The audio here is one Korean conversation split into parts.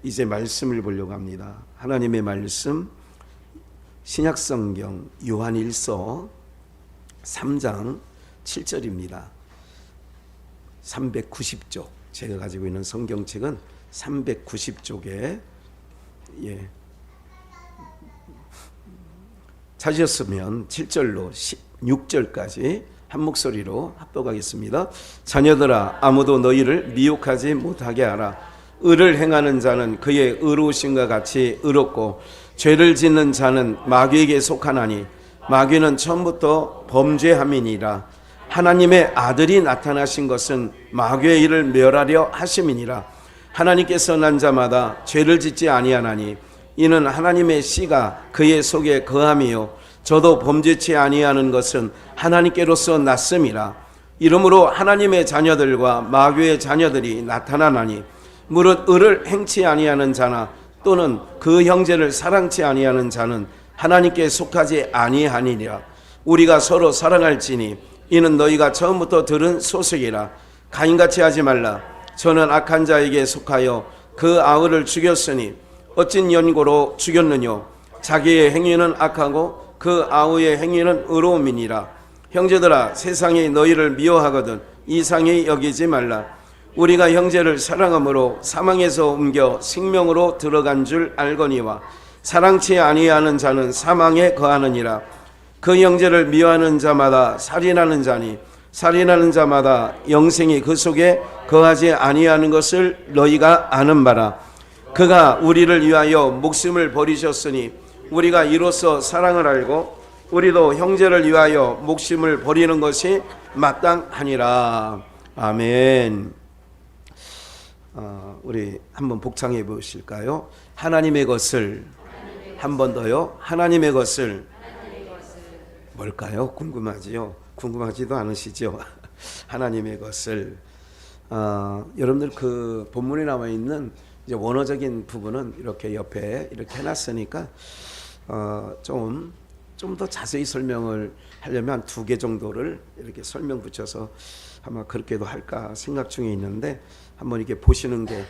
이제 말씀을 보려고 합니다. 하나님의 말씀 신약성경 요한일서 3장 7절입니다. 390쪽 제가 가지고 있는 성경책은 390쪽에 찾으셨으면 7절로 16절까지 한 목소리로 합독하겠습니다. 자녀들아, 아무도 너희를 미혹하지 못하게 하라. 의를 행하는 자는 그의 의로우심과 같이 의롭고 죄를 짓는 자는 마귀에게 속하나니 마귀는 처음부터 범죄함이니라. 하나님의 아들이 나타나신 것은 마귀의 일을 멸하려 하심이니라. 하나님께서 난 자마다 죄를 짓지 아니하나니 이는 하나님의 씨가 그의 속에 거함이요 저도 범죄치 아니하는 것은 하나님께로서 났음이라. 이러므로 하나님의 자녀들과 마귀의 자녀들이 나타나나니 무릇 의를 행치 아니하는 자나 또는 그 형제를 사랑치 아니하는 자는 하나님께 속하지 아니하니라. 우리가 서로 사랑할지니 이는 너희가 처음부터 들은 소식이라. 가인같이 하지 말라. 저는 악한 자에게 속하여 그 아우를 죽였으니 어찐 연고로 죽였느뇨. 자기의 행위는 악하고 그 아우의 행위는 의로움이니라. 형제들아, 세상이 너희를 미워하거든 이상히 여기지 말라. 우리가 형제를 사랑함으로 사망에서 옮겨 생명으로 들어간 줄 알거니와 사랑치 아니하는 자는 사망에 거하느니라. 그 형제를 미워하는 자마다 살인하는 자니 살인하는 자마다 영생이 그 속에 거하지 아니하는 것을 너희가 아는 바라. 그가 우리를 위하여 목숨을 버리셨으니 우리가 이로써 사랑을 알고 우리도 형제를 위하여 목숨을 버리는 것이 마땅하니라. 아멘. 우리 한번 복창해 보실까요? 하나님의 것을 한 번 더요. 하나님의 것을 뭘까요? 궁금하지요? 궁금하지도 않으시죠? 하나님의 것을 여러분들 그 본문에 나와 있는 이제 원어적인 부분은 이렇게 옆에 이렇게 해놨으니까 좀 더 자세히 설명을 하려면 한 2개 정도를 이렇게 설명 붙여서 아마 그렇게도 할까 생각 중에 있는데 한번 이렇게 보시는 게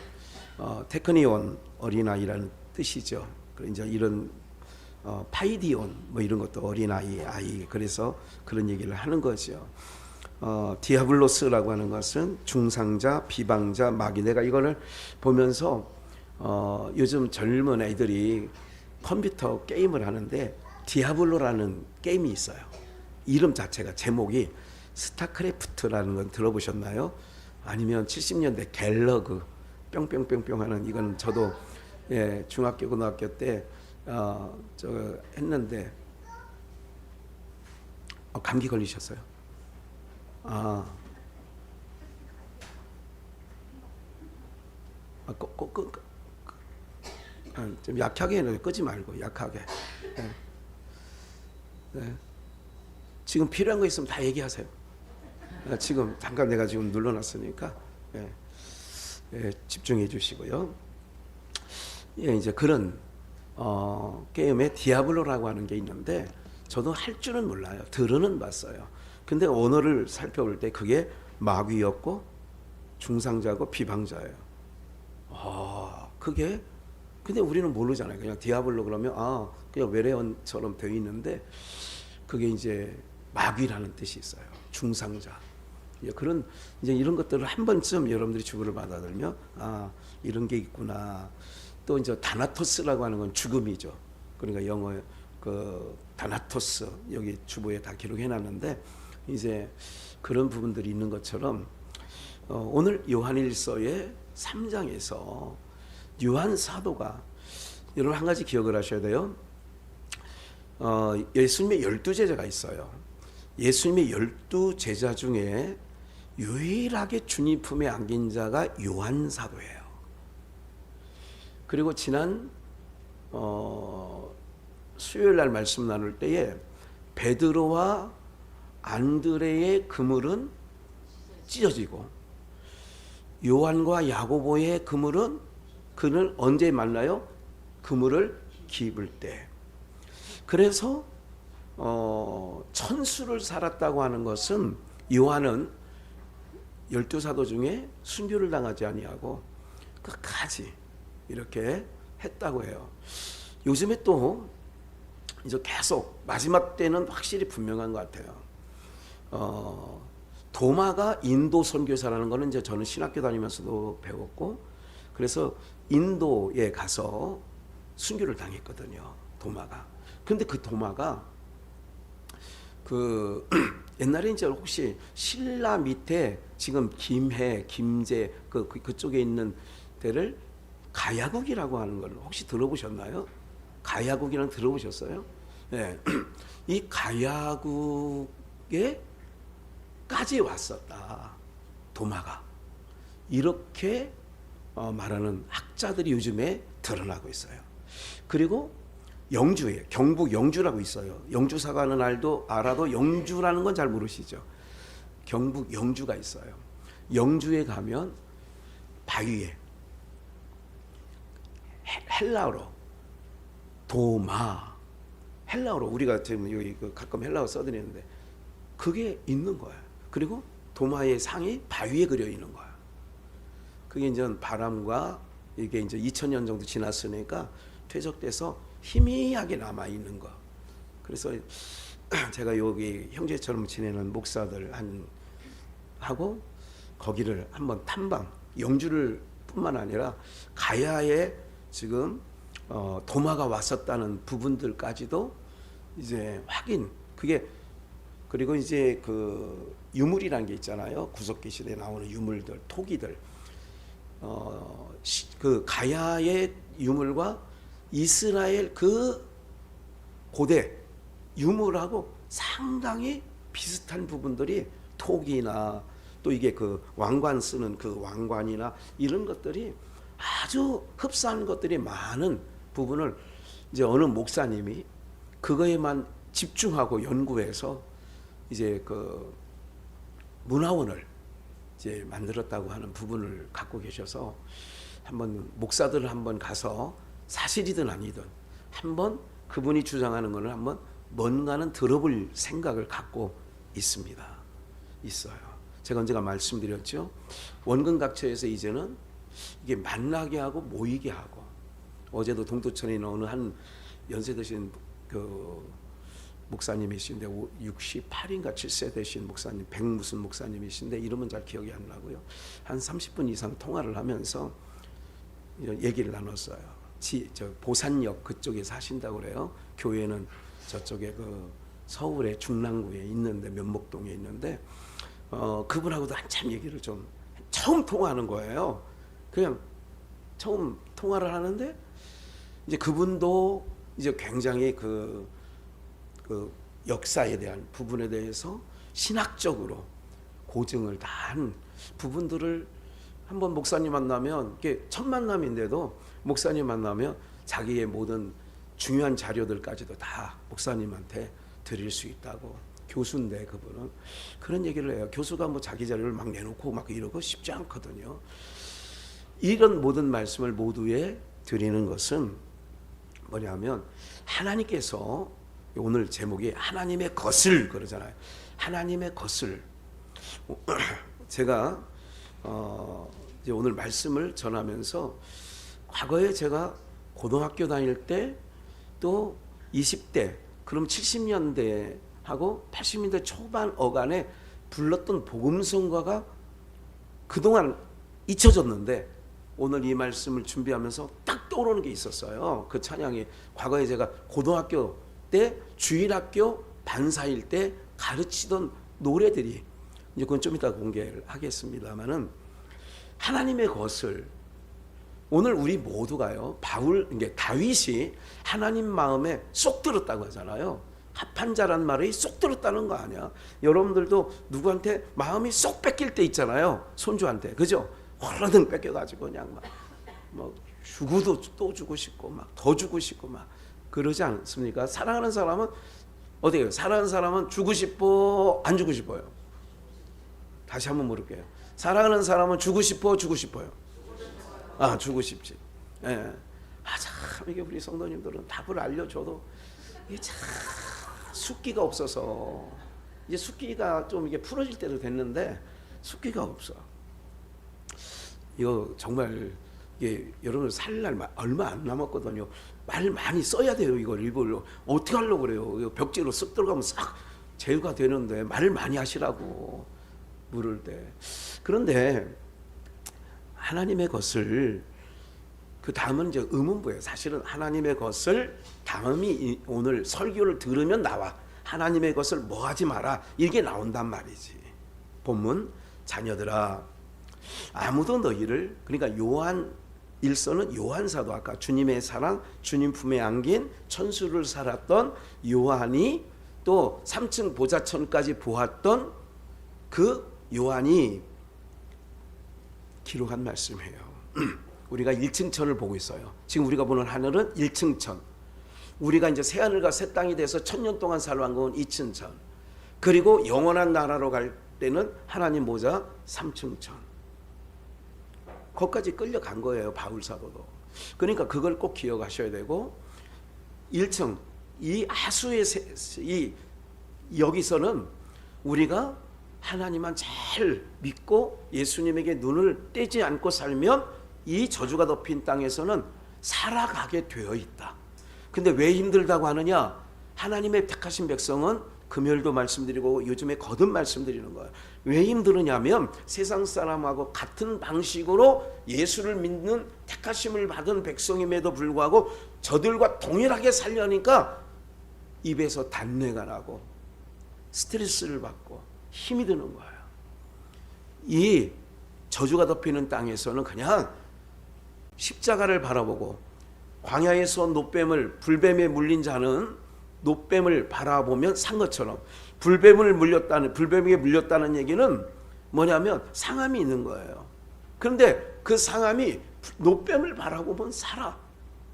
테크니온 어린아이라는 뜻이죠. 이제 이런 파이디온 뭐 이런 것도 어린아이 아이 그래서 그런 얘기를 하는 거죠. 디아블로스라고 하는 것은 중상자, 비방자, 마귀. 내가 이거를 보면서 요즘 젊은 애들이 컴퓨터 게임을 하는데 디아블로라는 게임이 있어요. 이름 자체가 제목이 스타크래프트라는 건 들어보셨나요? 아니면 70년대 갤러그 뿅뿅뿅뿅 하는 이건 저도 중학교 고등학교 때 했는데 감기 걸리셨어요? 좀 약하게 끄지 말고 약하게. 네. 지금 필요한 거 있으면 다 얘기하세요. 지금 잠깐 내가 지금 눌러놨으니까 집중해 주시고요. 이제 그런 게임에 디아블로라고 하는 게 있는데 저도 할 줄은 몰라요. 들어는 봤어요. 근데 언어를 살펴볼 때 그게 마귀였고 중상자고 비방자예요. 그게 근데 우리는 모르잖아요. 그냥 디아블로 그러면 그냥 외래어처럼 되어 있는데 그게 이제 마귀라는 뜻이 있어요. 중상자. 그런 이제 이런 것들을 한 번쯤 여러분들이 주부를 받아들면 이런 게 있구나. 또 이제 다나토스라고 하는 건 죽음이죠. 그러니까 영어 그 다나토스 여기 주보에 다 기록해 놨는데 이제 그런 부분들이 있는 것처럼 오늘 요한일서의 3장에서 요한 사도가 여러분 한 가지 기억을 하셔야 돼요. 예수님의 12제자가 있어요. 예수님의 12제자 중에 유일하게 주님 품에 안긴 자가 요한 사도예요. 그리고 지난 수요일 날 말씀 나눌 때에 베드로와 안드레의 그물은 찢어지고 요한과 야고보의 그물은 그는 언제 만나요? 그물을 기입을 때. 그래서 천수를 살았다고 하는 것은 요한은 12사도 중에 순교를 당하지 아니하고 끝까지 이렇게 했다고 해요. 요즘에 또 이제 계속 마지막 때는 확실히 분명한 것 같아요. 도마가 인도 선교사라는 거는 이제 저는 신학교 다니면서도 배웠고, 그래서 인도에 가서 순교를 당했거든요. 도마가. 근데 그 도마가 그 옛날에 이제 혹시 신라 밑에 지금 김해, 김제 그쪽에 있는 데를 가야국이라고 하는 걸 혹시 들어보셨나요? 가야국이랑 들어보셨어요? 네. 이 가야국에 까지 왔었다. 도마가. 이렇게 말하는 학자들이 요즘에 드러나고 있어요. 그리고 영주에 경북 영주라고 있어요. 영주사관은 알아도 영주라는 건 잘 모르시죠. 경북 영주가 있어요. 영주에 가면 바위에 헬라어로 도마, 헬라어로 우리가 지금 여기 가끔 헬라어 써드리는데 그게 있는 거예요. 그리고 도마의 상이 바위에 그려 있는 거야. 그게 이제 바람과 이게 이제 2000년 정도 지났으니까 퇴적돼서 희미하게 남아 있는 거. 그래서 제가 여기 형제처럼 지내는 목사들 하고 거기를 한번 탐방, 영주를 뿐만 아니라 가야에 지금 도마가 왔었다는 부분들까지도 이제 확인. 그게 그리고 이제 그 유물이라는 게 있잖아요. 구석기 시대에 나오는 유물들, 토기들. 그 가야의 유물과 이스라엘 그 고대 유물하고 상당히 비슷한 부분들이 토기나 또 이게 그 왕관 쓰는 그 왕관이나 이런 것들이 아주 흡사한 것들이 많은 부분을 이제 어느 목사님이 그거에만 집중하고 연구해서 이제 그 문화원을 이제 만들었다고 하는 부분을 갖고 계셔서 한번 목사들 한번 가서 사실이든 아니든 한번 그분이 주장하는 거는 한번 뭔가는 들어볼 생각을 갖고 있어요. 제가 언젠가 말씀드렸죠. 원근각처에서 이제는 이게 만나게 하고 모이게 하고, 어제도 동두천에 있는 어느 한 연세 드신 그 목사님이신데 68인가 7세 되신 목사님, 백 무슨 목사님이신데 이름은 잘 기억이 안 나고요. 한 30분 이상 통화를 하면서 얘기를 나눴어요. 저 보산역 그쪽에 사신다고 그래요. 교회는 저쪽에 그 서울의 중랑구에 있는데, 면목동에 있는데 그분하고도 한참 얘기를 좀 처음 통화하는 거예요. 그냥 처음 통화를 하는데 이제 그분도 이제 굉장히 그 역사에 대한 부분에 대해서 신학적으로 고증을 다 한 부분들을 한번 목사님 만나면, 이게 첫 만남인데도 목사님 만나면 자기의 모든 중요한 자료들까지도 다 목사님한테 드릴 수 있다고. 교수인데 그분은 그런 얘기를 해요. 교수가 뭐 자기 자료를 막 내놓고 막 이러고 쉽지 않거든요. 이런 모든 말씀을 모두에 드리는 것은 뭐냐면, 하나님께서 오늘 제목이 하나님의 것을 그러잖아요. 하나님의 것을. 제가 이제 오늘 말씀을 전하면서 과거에 제가 고등학교 다닐 때 또 20대, 그럼 70년대 하고 80년대 초반 어간에 불렀던 복음성가가 그동안 잊혀졌는데 오늘 이 말씀을 준비하면서 딱 떠오르는 게 있었어요. 그 찬양이 과거에 제가 고등학교 때 주일학교 반사일 때 가르치던 노래들이, 이제 그건 좀 이따 공개를 하겠습니다만은, 하나님의 것을 오늘 우리 모두가요, 이게 다윗이 하나님 마음에 쏙 들었다고 하잖아요. 합한 자란 말이 쏙 들었다는 거 아니야. 여러분들도 누구한테 마음이 쏙 뺏길 때 있잖아요. 손주한테, 그죠? 얼른 뺏겨가지고 그냥 막 주고도 또 주고 싶고 막 더 주고 싶고 막 그러지 않습니까? 사랑하는 사람은 어때요? 사랑하는 사람은 주고 싶어, 안 주고 싶어요? 다시 한번 물을게요. 사랑하는 사람은 주고 싶어, 주고 싶어요? 아, 주고 싶지. 예. 참 이게 우리 성도님들은 답을 알려줘도 이게 참 숫기가 없어서, 이제 숫기가 좀 이게 풀어질 때도 됐는데 숫기가 없어. 이거 정말 예, 여러분 살 날 얼마 안 남았거든요. 말 많이 써야 돼요. 이걸 일부러 어떻게 하려고 그래요? 이거 벽지로 쓱 들어가면 싹 제거가 되는데 말을 많이 하시라고 물을 때. 그런데 하나님의 것을 그 다음은 이제 의문부예요. 사실은 하나님의 것을 다음이 오늘 설교를 들으면 나와. 하나님의 것을 뭐 하지 마라 이게 나온단 말이지. 본문 자녀들아 아무도 너희를 그러니까 요한 일서는 요한사도 아까 주님의 사랑 주님 품에 안긴 천수를 살았던 요한이 또 3층 보좌천까지 보았던 그 요한이 기록한 말씀이에요. 우리가 1층 천을 보고 있어요. 지금 우리가 보는 하늘은 1층 천. 우리가 이제 새하늘과 새 땅이 돼서 1000년 동안 살아간 건 2층 천. 그리고 영원한 나라로 갈 때는 하나님 보좌 3층 천. 거기까지 끌려간 거예요. 바울 사도도. 그러니까 그걸 꼭 기억하셔야 되고 1층 이 하수의 이 여기서는 우리가 하나님만 잘 믿고 예수님에게 눈을 떼지 않고 살면 이 저주가 덮인 땅에서는 살아가게 되어 있다. 근데 왜 힘들다고 하느냐? 하나님의 택하신 백성은 금요일도 말씀드리고 요즘에 거듭 말씀드리는 거예요. 왜 힘드느냐면 세상 사람하고 같은 방식으로 예수를 믿는 택하심을 받은 백성임에도 불구하고 저들과 동일하게 살려니까 입에서 단내가 나고 스트레스를 받고 힘이 드는 거예요. 이 저주가 덮이는 땅에서는 그냥 십자가를 바라보고 광야에서 노뱀을 불뱀에 물린 자는 노뱀을 바라보면 산 것처럼 불뱀에게 물렸다는 얘기는 뭐냐면 상함이 있는 거예요. 그런데 그 상함이 노뱀을 바라보면 살아.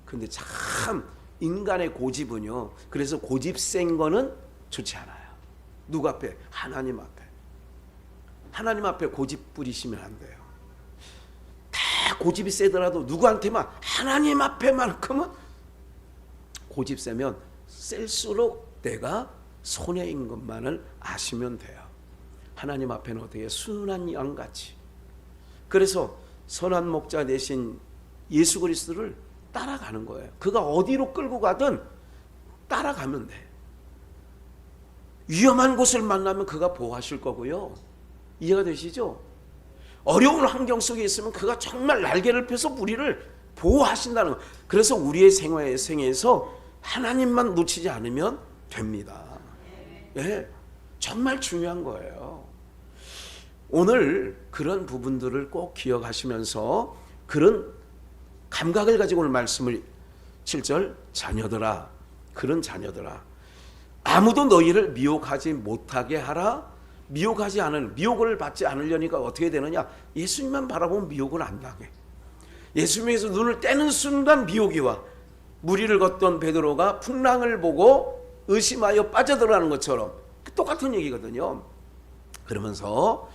근데 참 인간의 고집은요. 그래서 고집 센 거는 좋지 않아요. 누구 앞에? 하나님 앞에. 하나님 앞에 고집 부리시면 안 돼요. 다 고집이 세더라도 누구한테만 하나님 앞에만큼은 고집 세면 셀수록 내가 손해인 것만을 아시면 돼요. 하나님 앞에는 어떻게 순한 양같이. 그래서 선한 목자 대신 예수 그리스도를 따라가는 거예요. 그가 어디로 끌고 가든 따라가면 돼. 위험한 곳을 만나면 그가 보호하실 거고요. 이해가 되시죠? 어려운 환경 속에 있으면 그가 정말 날개를 펴서 우리를 보호하신다는 거. 그래서 우리의 생애에서 하나님만 놓치지 않으면 됩니다. 네, 정말 중요한 거예요. 오늘 그런 부분들을 꼭 기억하시면서 그런 감각을 가지고 오늘 말씀을 7절 자녀들아 그런 자녀들아 아무도 너희를 미혹하지 못하게 하라. 미혹을 받지 않으려니까 어떻게 되느냐? 예수님만 바라보면 미혹을 안 당해. 예수님에서 눈을 떼는 순간 미혹이 와. 무리를 걷던 베드로가 풍랑을 보고 의심하여 빠져들어가는 것처럼 똑같은 얘기거든요. 그러면서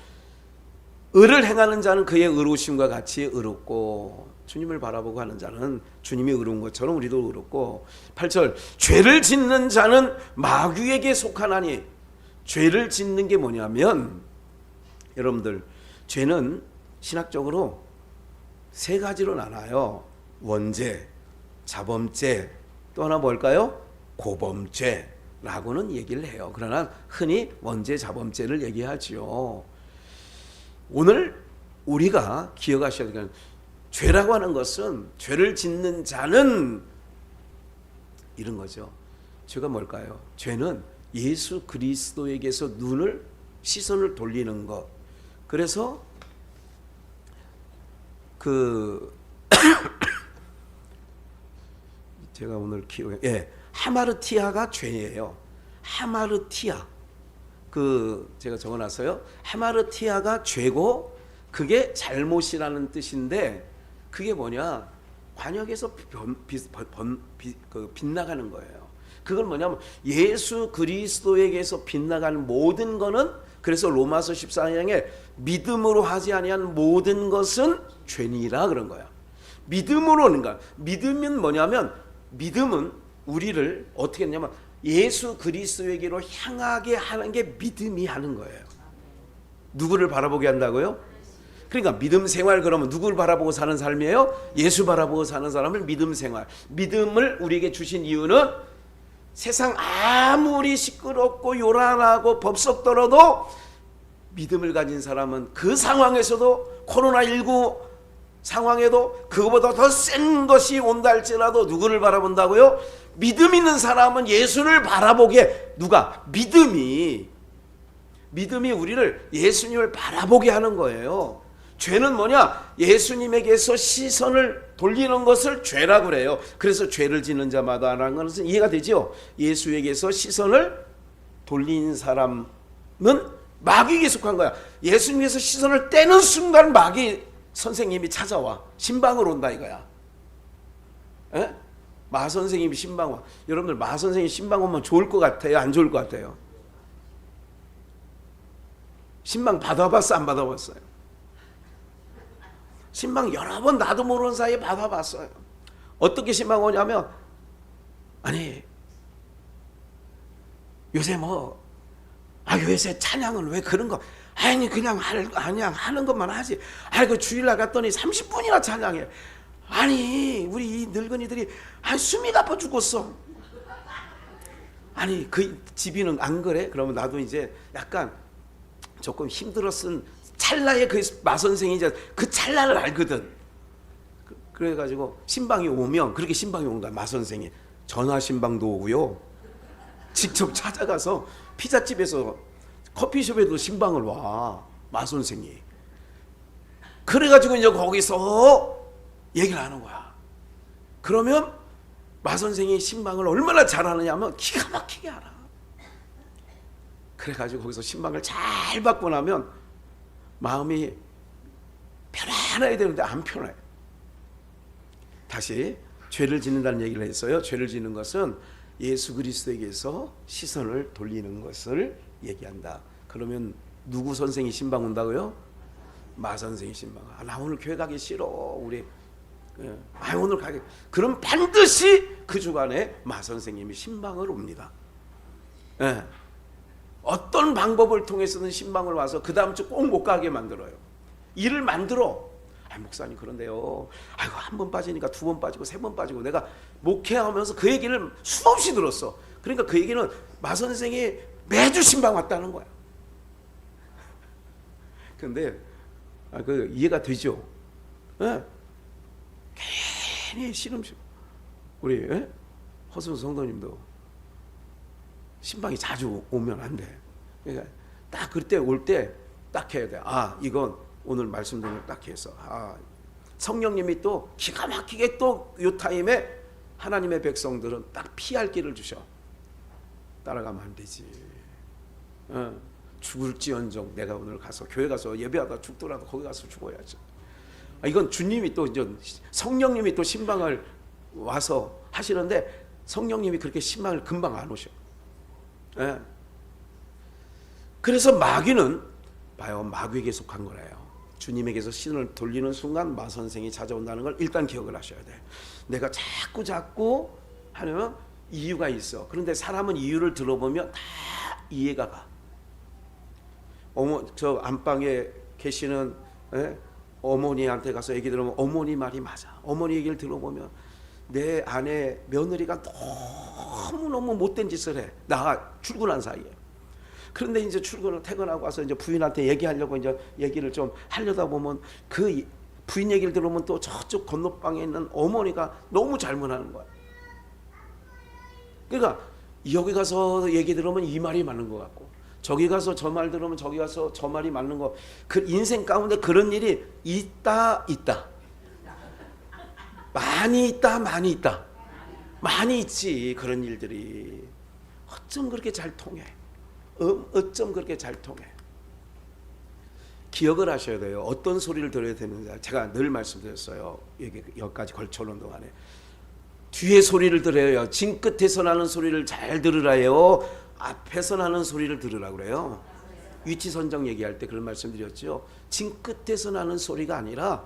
의를 행하는 자는 그의 의로우심과 같이 의롭고 주님을 바라보고 하는 자는 주님이 의로운 것처럼 우리도 의롭고 8절 죄를 짓는 자는 마귀에게 속하나니 죄를 짓는 게 뭐냐면 여러분들 죄는 신학적으로 세 가지로 나눠요. 원죄, 자범죄, 또 하나 뭘까요? 고범죄라고는 얘기를 해요. 그러나 흔히 원죄, 자범죄를 얘기하죠. 오늘 우리가 기억하셔야 될 건 죄라고 하는 것은 죄를 짓는 자는 이런 거죠. 죄가 뭘까요? 죄는 예수 그리스도에게서 시선을 돌리는 것. 그래서 제가 오늘 하마르티아가 죄예요. 하마르티아. 제가 적어놨어요. 하마르티아가 죄고 그게 잘못이라는 뜻인데 그게 뭐냐? 관역에서 빗나가는 거예요. 그건 뭐냐면 예수 그리스도에게서 빗나가는 모든 거는 그래서 로마서 14장에 믿음으로 하지 아니한 모든 것은 죄니라 그런 거야. 믿음으로 하는 거야. 믿음은 뭐냐면 믿음은 우리를 어떻게 했냐면 예수 그리스도에게로 향하게 하는 게 믿음이 하는 거예요. 누구를 바라보게 한다고요? 그러니까 믿음 생활 그러면 누구를 바라보고 사는 삶이에요? 예수 바라보고 사는 사람을 믿음 생활. 믿음을 우리에게 주신 이유는 세상 아무리 시끄럽고 요란하고 법석더라도 믿음을 가진 사람은 그 상황에서도 코로나19 상황에도 그거보다 더 센 것이 온다 할지라도 누구를 바라본다고요? 믿음 있는 사람은 예수를 바라보게 누가? 믿음이 우리를 예수님을 바라보게 하는 거예요. 죄는 뭐냐? 예수님에게서 시선을 돌리는 것을 죄라고 그래요. 그래서 죄를 짓는 자마다라는 것은 이해가 되죠? 예수에게서 시선을 돌린 사람은 마귀에게 속한 거야. 예수님께서 시선을 떼는 순간 마귀 선생님이 찾아와. 신방으로 온다 이거야. 에? 마 선생님이 신방 와. 여러분들 마 선생님 신방 오면 좋을 것 같아요? 안 좋을 것 같아요? 신방 받아봤어? 안 받아봤어요? 신방 여러 번 나도 모르는 사이에 받아봤어요. 어떻게 신방 오냐면 아니 요새 요새 찬양은 왜 그런 거 아니 그냥 하는 것만 하지. 그 주일날 갔더니 30분이나 찬양해. 아니 우리 이 늙은이들이 숨이 가빠 죽었어. 아니 그 집이는 안 그래? 그러면 나도 이제 약간 조금 힘들었은 찰나에 그 마선생이 이제 그 찰나를 알거든. 그래가지고 신방이 오면 그렇게 신방이 오는 거야. 마선생이 전화 신방도 오고요. 직접 찾아가서 피자집에서 커피숍에도 신방을 와. 마선생이. 그래가지고 이제 거기서 얘기를 하는 거야. 그러면 마선생이 신방을 얼마나 잘하느냐 하면 기가 막히게 알아. 그래가지고 거기서 신방을 잘 받고 나면 마음이 편안해야 되는데 안 편해. 다시 죄를 짓는다는 얘기를 했어요. 죄를 짓는 것은 예수 그리스도에게서 시선을 돌리는 것을 얘기한다. 그러면 누구 선생이 신방 온다고요? 마 선생이 신방. 나 오늘 교회 가기 싫어. 우리 오늘 가기. 그럼 반드시 그 주간에 마 선생님이 신방을 옵니다. 예. 어떤 방법을 통해서든 신방을 와서 그 다음 주 꼭 못 가게 만들어요. 일을 만들어. 목사님 그런데요. 한 번 빠지니까 두 번 빠지고 세 번 빠지고 내가 목회하면서 그 얘기를 수없이 들었어. 그러니까 그 얘기는 마 선생이 매주 신방 왔다는 거야. 근데 그 이해가 되죠? 예? 괜히 씨름식. 우리 허순 성도님도 신방이 자주 오면 안 돼. 그러니까 딱 그때 올 때 딱 해야 돼. 이건 오늘 말씀드린 걸 딱 해서 성령님이 또 기가 막히게 또 이 타임에 하나님의 백성들은 딱 피할 길을 주셔. 따라가면 안 되지. 죽을지언정 내가 오늘 가서 교회 가서 예배하다 죽더라도 거기 가서 죽어야지. 이건 주님이 또 이제 성령님이 또 신방을 와서 하시는데 성령님이 그렇게 신방을 금방 안 오셔. 그래서 마귀는 봐요. 마귀에게 속한 거래요. 주님에게서 신을 돌리는 순간 마 선생이 찾아온다는 걸 일단 기억을 하셔야 돼. 내가 자꾸 하면 이유가 있어. 그런데 사람은 이유를 들어보면 다 이해가 가. 저 안방에 계시는 어머니한테 가서 얘기 들으면 어머니 말이 맞아. 어머니 얘기를 들어보면 내 아내 며느리가 너무너무 못된 짓을 해. 나가 출근한 사이에. 그런데 이제 퇴근하고 와서 이제 부인한테 얘기하려고 이제 얘기를 좀 하려다 보면 그 부인 얘기를 들으면 또 저쪽 건너방에 있는 어머니가 너무 잘못하는 거야. 그러니까 여기 가서 얘기 들으면 이 말이 맞는 것 같고 저기 가서 저 말 들으면 저기 가서 저 말이 맞는 거. 그 인생 가운데 그런 일이 있다. 많이 있다. 많이 있지. 그런 일들이. 어쩜 그렇게 잘 통해. 어쩜 그렇게 잘 통해. 기억을 하셔야 돼요. 어떤 소리를 들어야 되는지. 제가 늘 말씀드렸어요. 여기까지 걸쳐놓은 동안에. 뒤에 소리를 들어요. 진 끝에서 나는 소리를 잘 들으라요. 앞에서 나는 소리를 들으라고 그래요. 위치 선정 얘기할 때 그런 말씀드렸죠. 진 끝에서 나는 소리가 아니라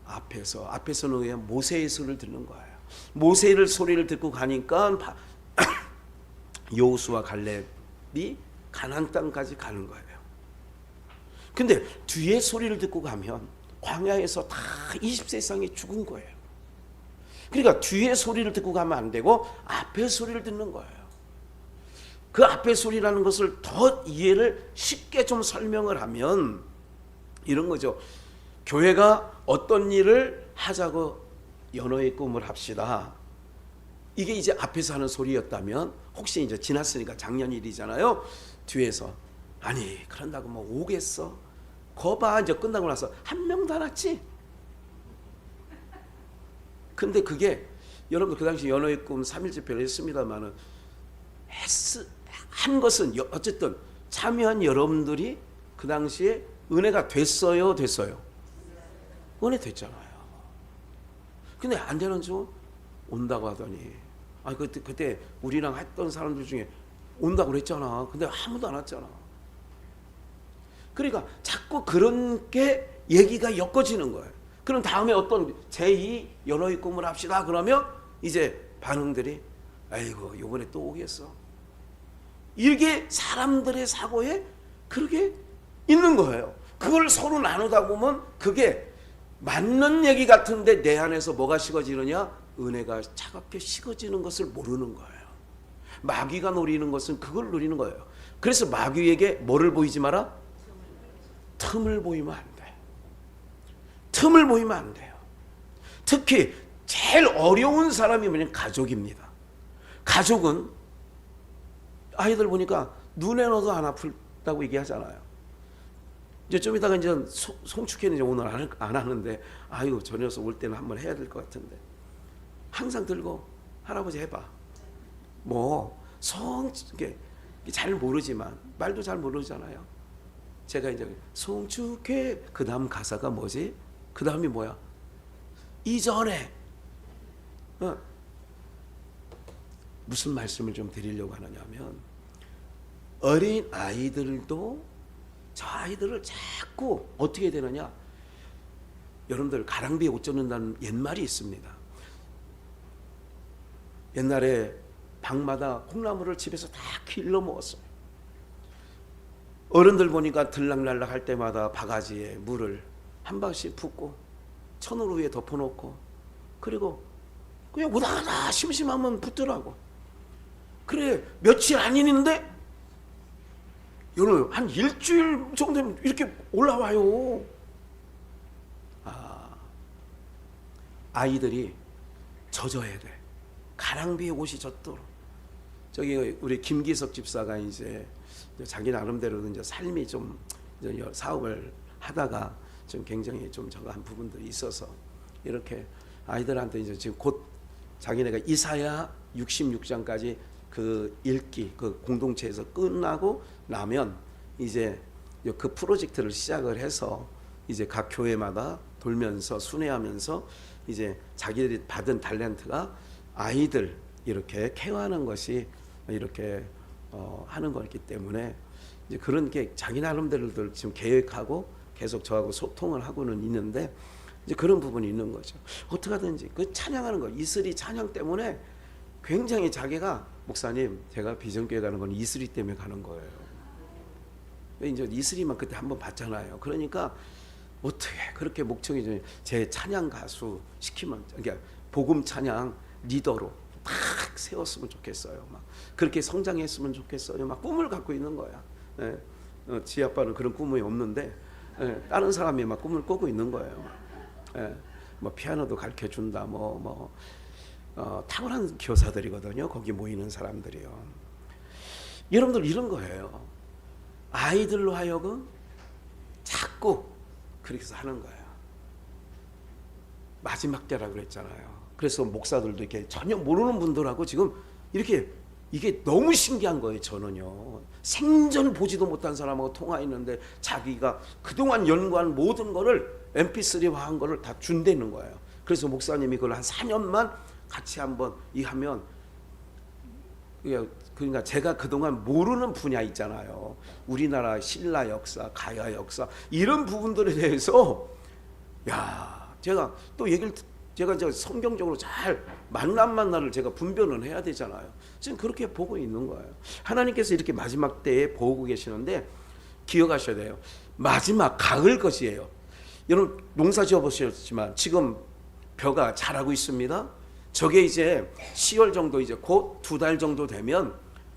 앞에서는 왜 모세의 소리를 듣는 거예요. 모세의 소리를 듣고 가니까 여호수아 갈렙이 가나안 땅까지 가는 거예요. 근데 뒤에 소리를 듣고 가면 광야에서 다 20세 이상이 죽은 거예요. 그러니까 뒤에 소리를 듣고 가면 안 되고 앞에 소리를 듣는 거예요. 그 앞에 소리라는 것을 더 이해를 쉽게 좀 설명을 하면 이런 거죠. 교회가 어떤 일을 하자고 연호의 꿈을 합시다. 이게 이제 앞에서 하는 소리였다면, 혹시 이제 지났으니까 작년 일이잖아요. 뒤에서 아니 그런다고 뭐 오겠어? 거봐 이제 끝나고 나서 한 명도 안 왔지. 근데 그게 여러분들 그 당시 연호의 꿈 3일 집회를 했습니다만은 한 것은 어쨌든 참여한 여러분들이 그 당시에 은혜가 됐어요, 됐어요? 은혜 됐잖아요. 근데 안 되는 줄 온다고 하더니, 아 그때 우리랑 했던 사람들 중에 온다고 그랬잖아. 근데 아무도 안 왔잖아. 그러니까 자꾸 그런 게 얘기가 엮어지는 거예요. 그럼 다음에 어떤 제2 연호의 꿈을 합시다. 그러면 이제 반응들이 아이고 이번에 또 오겠어. 이게 사람들의 사고에 그렇게 있는 거예요. 그걸 서로 나누다 보면 그게 맞는 얘기 같은데 내 안에서 뭐가 식어지느냐? 은혜가 차갑게 식어지는 것을 모르는 거예요. 마귀가 노리는 것은 그걸 노리는 거예요. 그래서 마귀에게 뭐를 보이지 마라? 틈을 보이면 안 돼. 틈을 보이면 안 돼요. 특히 제일 어려운 사람이 뭐냐면 가족입니다. 가족은 아이들 보니까 눈에 넣어도 안 아프다고 얘기하잖아요. 이제 좀 이따가 이제 송축회는 이제 오늘 안 하는데, 아유 저 녀석 올 때는 한번 해야 될 것 같은데, 항상 들고 할아버지 해봐. 뭐 이게 잘 모르지만 말도 잘 모르잖아요. 제가 이제 송축회 그 다음 가사가 뭐지? 그 다음이 뭐야? 이전에 무슨 말씀을 좀 드리려고 하느냐면, 어린 아이들도 저 아이들을 자꾸 어떻게 되느냐? 여러분들 가랑비에 옷 젖는다는 옛말이 있습니다. 옛날에 방마다 콩나물을 집에서 다 길러 먹었어요. 어른들 보니까 들락날락 할 때마다 바가지에 물을 한 방씩 붓고 천으로 위에 덮어놓고, 그리고 그냥 오다가다 심심하면 붓더라고. 그래 며칠 안 있는데 여러분 한 일주일 정도면 이렇게 올라와요. 아이들이 젖어야 돼. 가랑비에 옷이 젖도록. 저기 우리 김기석 집사가 이제 자기 나름대로 이제 삶이 좀 사업을 하다가 좀 굉장히 좀 저거 한 부분들이 있어서 이렇게 아이들한테 이제 지금 곧 자기네가 이사야 66장까지 그 읽기 그 공동체에서 끝나고 나면 이제 그 프로젝트를 시작을 해서 이제 각 교회마다 돌면서 순회하면서 이제 자기들이 받은 탤런트가 아이들 이렇게 케어하는 것이 이렇게 하는 거기 때문에 이제 그런 게 자기 나름대로 지금 계획하고 계속 저하고 소통을 하고는 있는데, 이제 그런 부분이 있는 거죠. 어떻게 하든지 그 찬양하는 거, 이슬이 찬양 때문에 굉장히 자기가, 목사님 제가 비전교회 가는 건 이슬이 때문에 가는 거예요. 이제 이슬이만 그때 한번 봤잖아요. 그러니까 어떻게 그렇게 목청이 제 찬양 가수 시키면, 그러니까 복음 찬양 리더로 딱 세웠으면 좋겠어요. 막 그렇게 성장했으면 좋겠어요. 막 꿈을 갖고 있는 거야. 예. 지 아빠는 그런 꿈이 없는데, 예. 다른 사람이 막 꿈을 꾸고 있는 거예요. 예. 뭐 피아노도 가르쳐 준다. 탁월한 교사들이거든요. 거기 모이는 사람들이요. 여러분들 이런 거예요. 아이들로 하여금 자꾸 그렇게 해서 하는 거예요. 마지막 때라고 그랬잖아요. 그래서 목사들도 이렇게 전혀 모르는 분들하고 지금 이렇게, 이게 너무 신기한 거예요. 저는요, 생전 보지도 못한 사람하고 통화했는데 자기가 그동안 연구한 모든 거를 mp3화 한 거를 다 준다는 거예요. 그래서 목사님이 그걸 한 4년만 같이 한번 하면, 그러니까 제가 그동안 모르는 분야 있잖아요. 우리나라 신라 역사, 가야 역사, 이런 부분들에 대해서 제가 또 제가 성경적으로 잘 만나를 제가 분별은 해야 되잖아요. 지금 그렇게 보고 있는 거예요. 하나님께서 이렇게 마지막 때에 보고 계시는데 기억하셔야 돼요. 마지막 가을 것이에요. 여러분 농사 지어 보셨지만 지금 벼가 자라고 있습니다. 저게 이제 10월 정도, 이제 곧 2달 정도 되면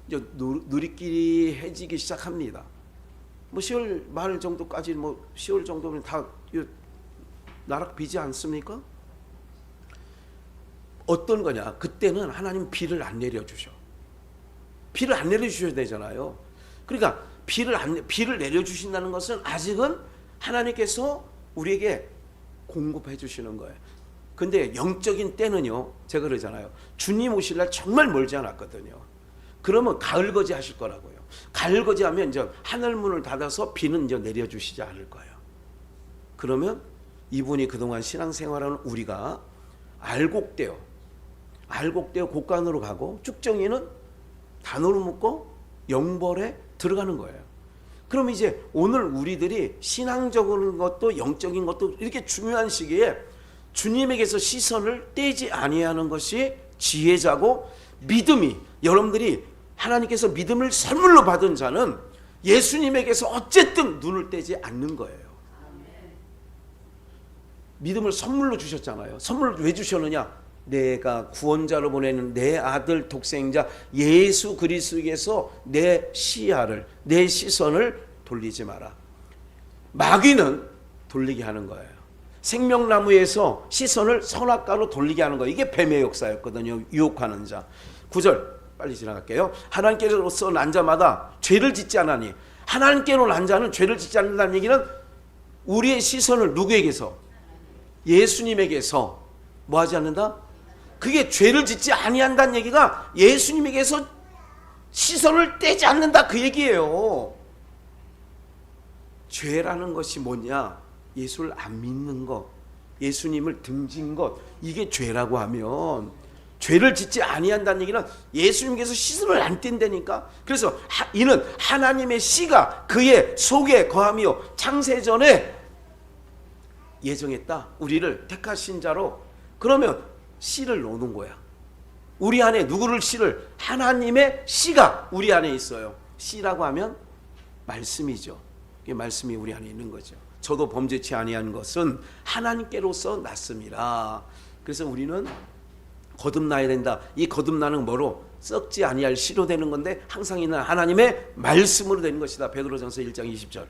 이제 누리끼리해지기 시작합니다. 뭐 10월 말 정도까지, 뭐 10월 정도면 다 나락 비지 않습니까? 어떤 거냐? 그때는 하나님 비를 안 내려주셔. 비를 안 내려주셔야 되잖아요. 그러니까 비를 내려주신다는 것은 아직은 하나님께서 우리에게 공급해 주시는 거예요. 근데 영적인 때는요, 제가 그러잖아요. 주님 오실 날 정말 멀지 않았거든요. 그러면 가을거지 하실 거라고요. 가을거지 하면 이제 하늘문을 닫아서 비는 이제 내려주시지 않을 거예요. 그러면 이분이 그동안 신앙생활하는 우리가 알곡되어 곡간으로 가고, 쭉정이는 단으로 묶고 영벌에 들어가는 거예요. 그럼 이제 오늘 우리들이 신앙적인 것도 영적인 것도 이렇게 중요한 시기에 주님에게서 시선을 떼지 아니하는 것이 지혜자고, 믿음이, 여러분들이 하나님께서 믿음을 선물로 받은 자는 예수님에게서 어쨌든 눈을 떼지 않는 거예요. 믿음을 선물로 주셨잖아요. 선물을 왜 주셨느냐? 내가 구원자로 보내는 내 아들 독생자 예수 그리스도에게서 내 시야를, 내 시선을 돌리지 마라. 마귀는 돌리게 하는 거예요. 생명나무에서 시선을 선악과로 돌리게 하는 거예요. 이게 뱀의 역사였거든요. 유혹하는 자. 9절 빨리 지나갈게요. 하나님께로서 난 자마다 죄를 짓지 않으니, 하나님께로 난 자는 죄를 짓지 않는다는 얘기는 우리의 시선을 누구에게서? 예수님에게서 뭐 하지 않는다? 그게 죄를 짓지 아니한다는 얘기가 예수님에게서 시선을 떼지 않는다, 그 얘기예요. 죄라는 것이 뭐냐? 예수를 안 믿는 것, 예수님을 등진 것, 이게 죄라고 하면, 죄를 짓지 아니한다는 얘기는 예수님께서 시선을 안 뗀다니까. 그래서 이는 하나님의 씨가 그의 속에 거하며 창세전에 예정했다. 우리를 택하신 자로. 그러면 씨를 놓는 거야. 우리 안에 누구를 씨를? 하나님의 씨가 우리 안에 있어요. 씨라고 하면 말씀이죠. 이게 말씀이 우리 안에 있는 거죠. 저도 범죄치 아니한 것은 하나님께로서 났습니다. 그래서 우리는 거듭나야 된다. 이 거듭나는 뭐로? 썩지 아니할 씨로 되는 건데 항상 있는 하나님의 말씀으로 되는 것이다. 베드로전서 1장 20절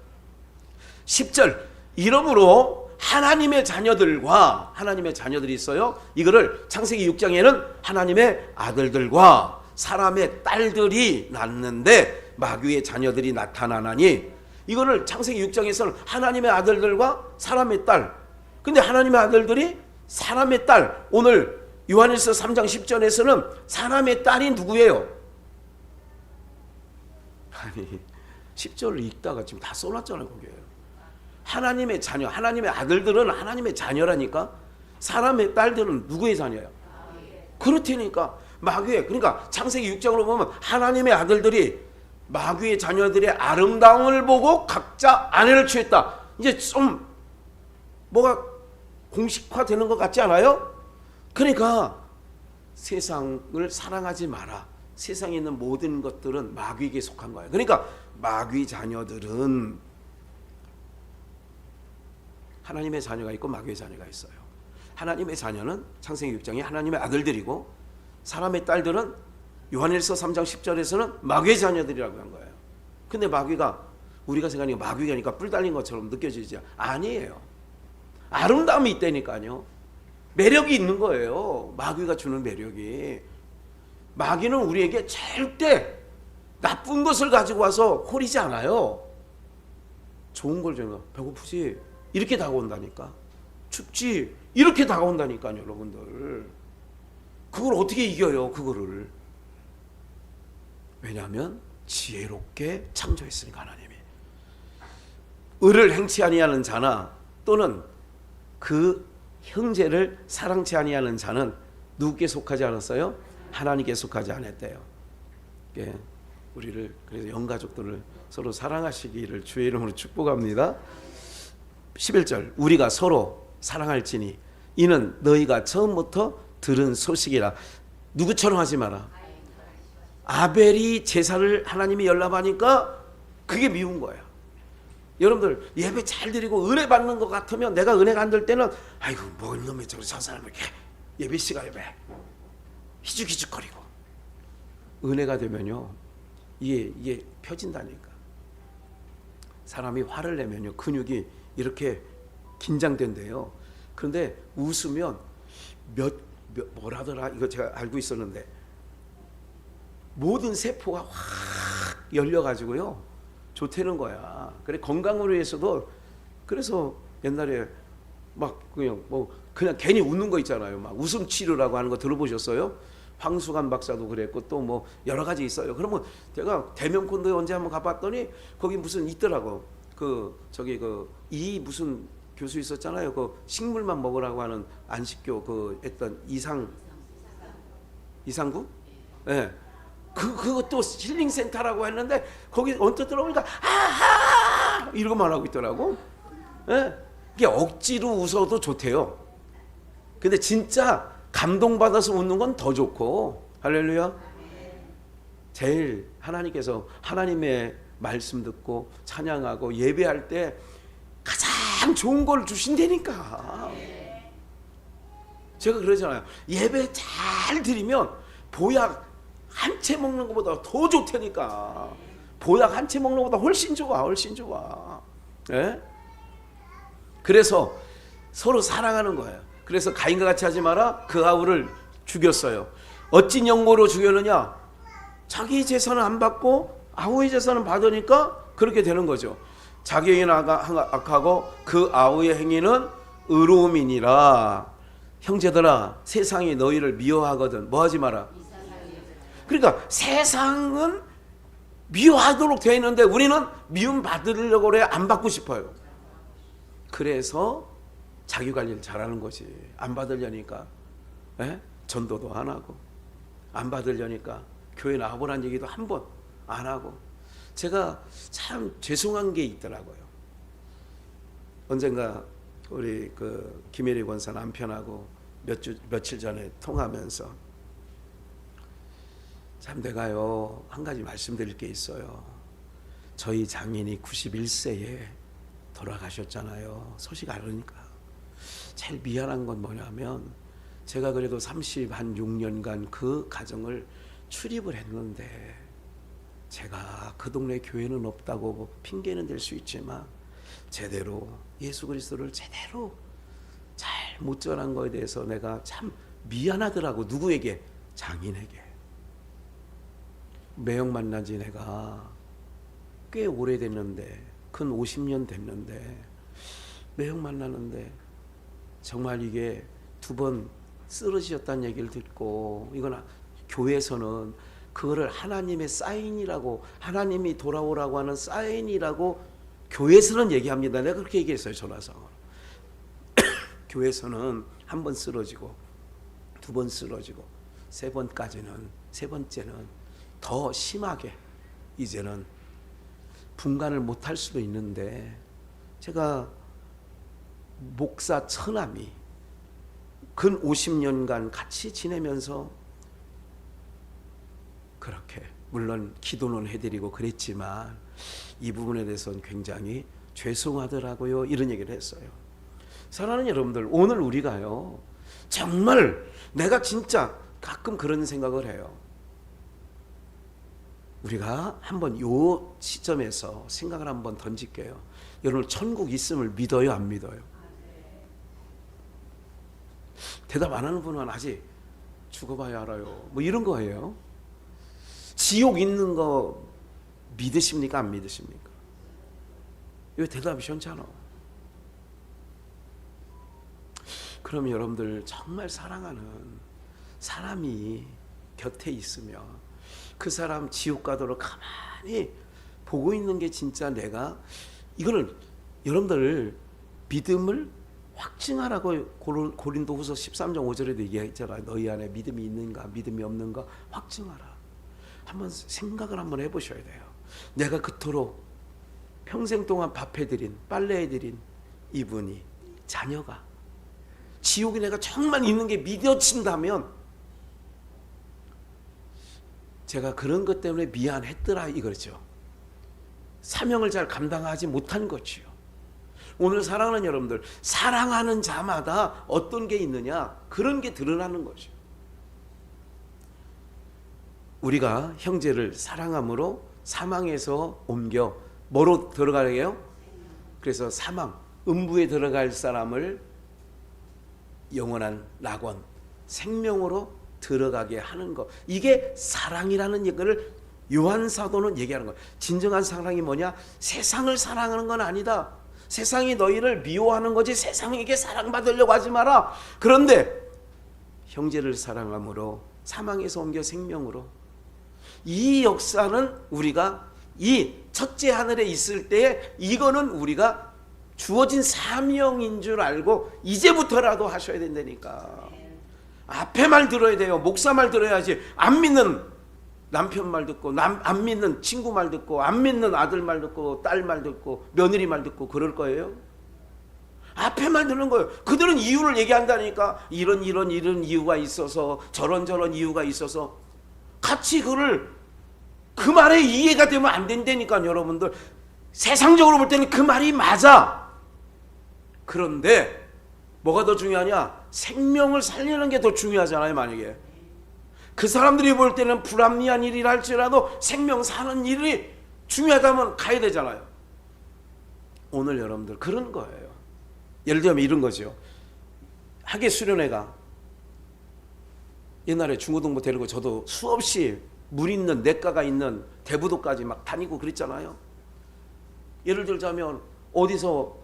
10절 이러므로 하나님의 자녀들과, 하나님의 자녀들이 있어요. 이거를 창세기 6장에는 하나님의 아들들과 사람의 딸들이 낳는데 마귀의 자녀들이 나타나나니, 이거를 창세기 6장에서는 하나님의 아들들과 사람의 딸. 근데 하나님의 아들들이 사람의 딸. 오늘 요한일서 3장 10절에서는 사람의 딸이 누구예요? 아니 10절을 읽다가 지금 다 써놨잖아요. 거기에 하나님의 자녀, 하나님의 아들들은 하나님의 자녀라니까. 사람의 딸들은 누구의 자녀예요? 그렇다니까. 마귀의, 그러니까 창세기 6장으로 보면 하나님의 아들들이 마귀의 자녀들의 아름다움을 보고 각자 아내를 취했다. 이제 좀 뭐가 공식화되는 것 같지 않아요? 그러니까 세상을 사랑하지 마라. 세상에 있는 모든 것들은 마귀에게 속한 거예요. 그러니까 마귀 자녀들은 하나님의 자녀가 있고 마귀의 자녀가 있어요. 하나님의 자녀는 창세기 6장에 하나님의 아들들이고, 사람의 딸들은 요한일서 3장 10절에서는 마귀의 자녀들이라고 한 거예요. 근데 마귀가, 우리가 생각하는 마귀가 니까 뿔 달린 것처럼 느껴지지 아니에요. 아름다움이 있다니까요. 매력이 있는 거예요. 마귀가 주는 매력이. 마귀는 우리에게 절대 나쁜 것을 가지고 와서 호리지 않아요. 좋은 걸 주는 거. 배고프지? 이렇게 다가온다니까. 춥지? 이렇게 다가온다니까요. 여러분들 그걸 어떻게 이겨요? 그거를. 왜냐하면 지혜롭게 창조했으니까. 하나님이 의를 행치 아니하는 자나 또는 그 형제를 사랑치 아니하는 자는 누구께 속하지 않았어요? 하나님께 속하지 않았대요. 예, 우리를, 그래서 영가족들을 서로 사랑하시기를 주의 이름으로 축복합니다. 11절 우리가 서로 사랑할지니 이는 너희가 처음부터 들은 소식이라. 누구처럼 하지 마라. 아벨이 제사를 하나님이 연락하니까 그게 미운 거야. 여러분들 예배 잘 드리고 은혜 받는 것 같으면, 내가 은혜가 안 될 때는 아이고 뭐 이놈의 저 사람을 이렇게 예배 시간에 왜 희죽희죽거리고, 은혜가 되면요 이게 펴진다니까. 사람이 화를 내면요 근육이 이렇게 긴장된대요. 그런데 웃으면 뭐라더라, 이거 제가 알고 있었는데, 모든 세포가 확 열려가지고요 좋다는 거야. 그래 건강을 위해서도. 그래서 옛날에 막 그냥 괜히 웃는 거 있잖아요. 막 웃음 치료라고 하는 거 들어보셨어요? 황수관 박사도 그랬고 또 뭐 여러 가지 있어요. 그러면 제가 대명콘도에 언제 한번 가봤더니 거기 무슨 있더라고. 이 무슨 교수 있었잖아요. 그 식물만 먹으라고 하는 안식교 그 했던 이상구? 예. 네. 그것도 힐링 센터라고 했는데 거기 언뜻 들어보니까 아하 이러고만 하고 있더라고. 예. 네. 이게 억지로 웃어도 좋대요. 근데 진짜 감동받아서 웃는 건 더 좋고. 할렐루야. 제일 하나님께서 하나님의 말씀 듣고 찬양하고 예배할 때 가장 좋은 걸 주신다니까. 제가 그러잖아요. 예배 잘 드리면 보약 한 채 먹는 것보다 더 좋다니까. 보약 한 채 먹는 것보다 훨씬 좋아, 훨씬 좋아. 예? 그래서 서로 사랑하는 거예요. 그래서 가인과 같이 하지 마라. 그 아우를 죽였어요. 어찌 영고로 죽였느냐? 자기 재산은 안 받고 아우의 재산은 받으니까 그렇게 되는 거죠. 자기 행위는 악하고 그 아우의 행위는 의로움이니라. 형제들아, 세상이 너희를 미워하거든 뭐 하지 마라. 그러니까 세상은 미워하도록 되어 있는데 우리는 미움 받으려고 그래. 안 받고 싶어요. 그래서 자기 관리를 잘하는 거지. 안 받으려니까 전도도 안 하고, 안 받으려니까 교회 나와보라는 얘기도 한 번 안 하고. 제가 참 죄송한 게 있더라고요. 언젠가 우리 그 김혜리 권사 남편하고 며칠 전에 통화하면서 참 내가요 한 가지 말씀드릴 게 있어요. 저희 장인이 91세에 돌아가셨잖아요. 소식 알으니까. 제일 미안한 건 뭐냐면 제가 그래도 36년간 그 가정을 출입을 했는데, 제가 그 동네 교회는 없다고 핑계는 될 수 있지만 제대로 예수 그리스도를 제대로 잘 못 전한 거에 대해서 내가 참 미안하더라고. 누구에게? 장인에게. 매형 만난 지 내가 꽤 오래됐는데, 근 50년 됐는데 매형 만나는데 정말 이게 2번 쓰러지셨다는 얘기를 듣고, 이건 교회에서는 그거를 하나님의 사인이라고, 하나님이 돌아오라고 하는 사인이라고 교회에서는 얘기합니다. 내가 그렇게 얘기했어요, 전화상으로. 교회에서는 1번 쓰러지고 2번 쓰러지고 세 번째는 더 심하게 이제는 분간을 못할 수도 있는데, 제가 목사 처남이 근 50년간 같이 지내면서 그렇게 물론 기도는 해드리고 그랬지만 이 부분에 대해서는 굉장히 죄송하더라고요. 이런 얘기를 했어요. 사랑하는 여러분들, 오늘 우리가요 정말 내가 진짜 가끔 그런 생각을 해요. 우리가 한번 요 시점에서 생각을 한번 던질게요. 여러분, 천국 있음을 믿어요, 안 믿어요? 대답 안 하는 분은 아직 죽어봐야 알아요. 뭐 이런 거예요. 지옥 있는 거 믿으십니까, 안 믿으십니까? 왜 대답이 시원찮아? 그럼 여러분들 정말 사랑하는 사람이 곁에 있으면 그 사람 지옥 가도록 가만히 보고 있는 게 진짜 내가, 이거는 여러분들 믿음을 확증하라고 고린도후서 13장 5절에도 얘기했잖아요. 너희 안에 믿음이 있는가 믿음이 없는가 확증하라. 한번 생각을 한번 해보셔야 돼요. 내가 그토록 평생 동안 밥해드린, 빨래해드린 이분이, 자녀가 지옥에 내가 정말 있는 게 믿어진다면 제가 그런 것 때문에 미안했더라 이거죠. 사명을 잘 감당하지 못한 거지요. 오늘 사랑하는 여러분들, 사랑하는 자마다 어떤 게 있느냐, 그런 게 드러나는 거죠. 우리가 형제를 사랑함으로 사망에서 옮겨 뭐로 들어가게요? 그래서 사망, 음부에 들어갈 사람을 영원한 낙원, 생명으로 들어가게 하는 것, 이게 사랑이라는 얘기를 요한 사도는 얘기하는 거예요. 진정한 사랑이 뭐냐? 세상을 사랑하는 건 아니다. 세상이 너희를 미워하는 거지 세상에게 사랑받으려고 하지 마라. 그런데 형제를 사랑함으로 사망에서 옮겨 생명으로, 이 역사는 우리가 이 첫째 하늘에 있을 때에 이거는 우리가 주어진 사명인 줄 알고 이제부터라도 하셔야 된다니까. 앞에 말 들어야 돼요. 목사 말 들어야지. 안 믿는 남편 말 듣고, 안 믿는 친구 말 듣고, 안 믿는 아들 말 듣고, 딸 말 듣고, 며느리 말 듣고 그럴 거예요? 앞에 말 듣는 거예요. 그들은 이유를 얘기한다니까. 이런 이유가 있어서, 저런 이유가 있어서. 같이 그 말에 이해가 되면 안 된다니까. 여러분들, 세상적으로 볼 때는 그 말이 맞아. 그런데 뭐가 더 중요하냐? 생명을 살리는 게 더 중요하잖아요. 만약에 그 사람들이 볼 때는 불합리한 일이라 할지라도 생명 사는 일이 중요하다면 가야 되잖아요. 오늘 여러분들 그런 거예요. 예를 들면 이런 거죠. 학예 수련회가 옛날에 중고등부 데리고 저도 수없이 물 있는 냇가가 있는 대부도까지 막 다니고 그랬잖아요. 예를 들자면 어디서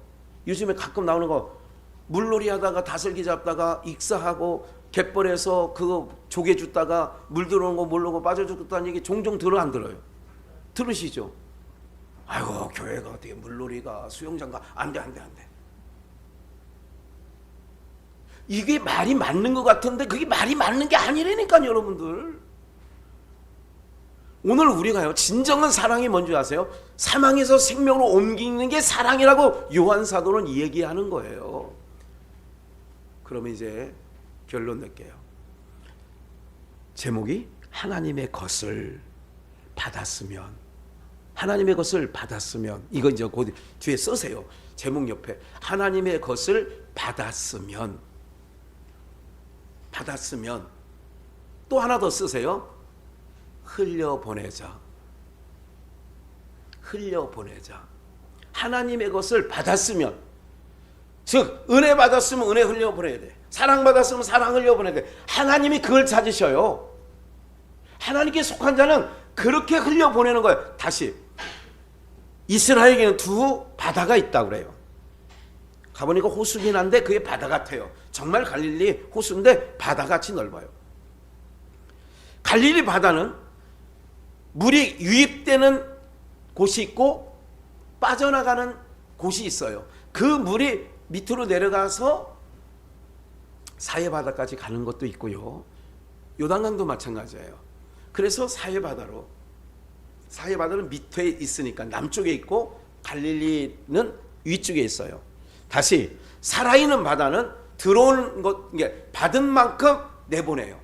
요즘에 가끔 나오는 거, 물놀이 하다가 다슬기 잡다가 익사하고 갯벌에서 그거 조개 줬다가 물 들어오는 거 모르고 빠져 죽었다는 얘기 종종 들어 안 들어요? 들으시죠? 아이고 교회가 어떻게 물놀이가 수영장가 안 돼. 이게 말이 맞는 것 같은데 그게 말이 맞는 게 아니라니까요. 여러분들, 오늘 우리가요 진정한 사랑이 뭔지 아세요? 사망에서 생명으로 옮기는 게 사랑이라고 요한 사도는 얘기하는 거예요. 그러면 이제 결론 낼게요. 제목이 하나님의 것을 받았으면, 하나님의 것을 받았으면, 이거 이제 곧 뒤에 쓰세요. 제목 옆에 하나님의 것을 받았으면 또 하나 더 쓰세요. 흘려보내자. 하나님의 것을 받았으면, 즉 은혜 받았으면 은혜 흘려보내야 돼. 사랑 받았으면 사랑 흘려보내야 돼. 하나님이 그걸 찾으셔요. 하나님께 속한 자는 그렇게 흘려보내는 거예요. 다시, 이스라엘에게는 두 바다가 있다고 그래요. 가보니까 호수긴 한데 그게 바다 같아요. 정말 갈릴리 호수인데 바다같이 넓어요. 갈릴리 바다는 물이 유입되는 곳이 있고 빠져나가는 곳이 있어요. 그 물이 밑으로 내려가서 사해바다까지 가는 것도 있고요. 요단강도 마찬가지예요. 그래서 사해바다는 밑에 있으니까 남쪽에 있고 갈릴리는 위쪽에 있어요. 다시, 살아있는 바다는 들어오는 것, 받은 만큼 내보내요.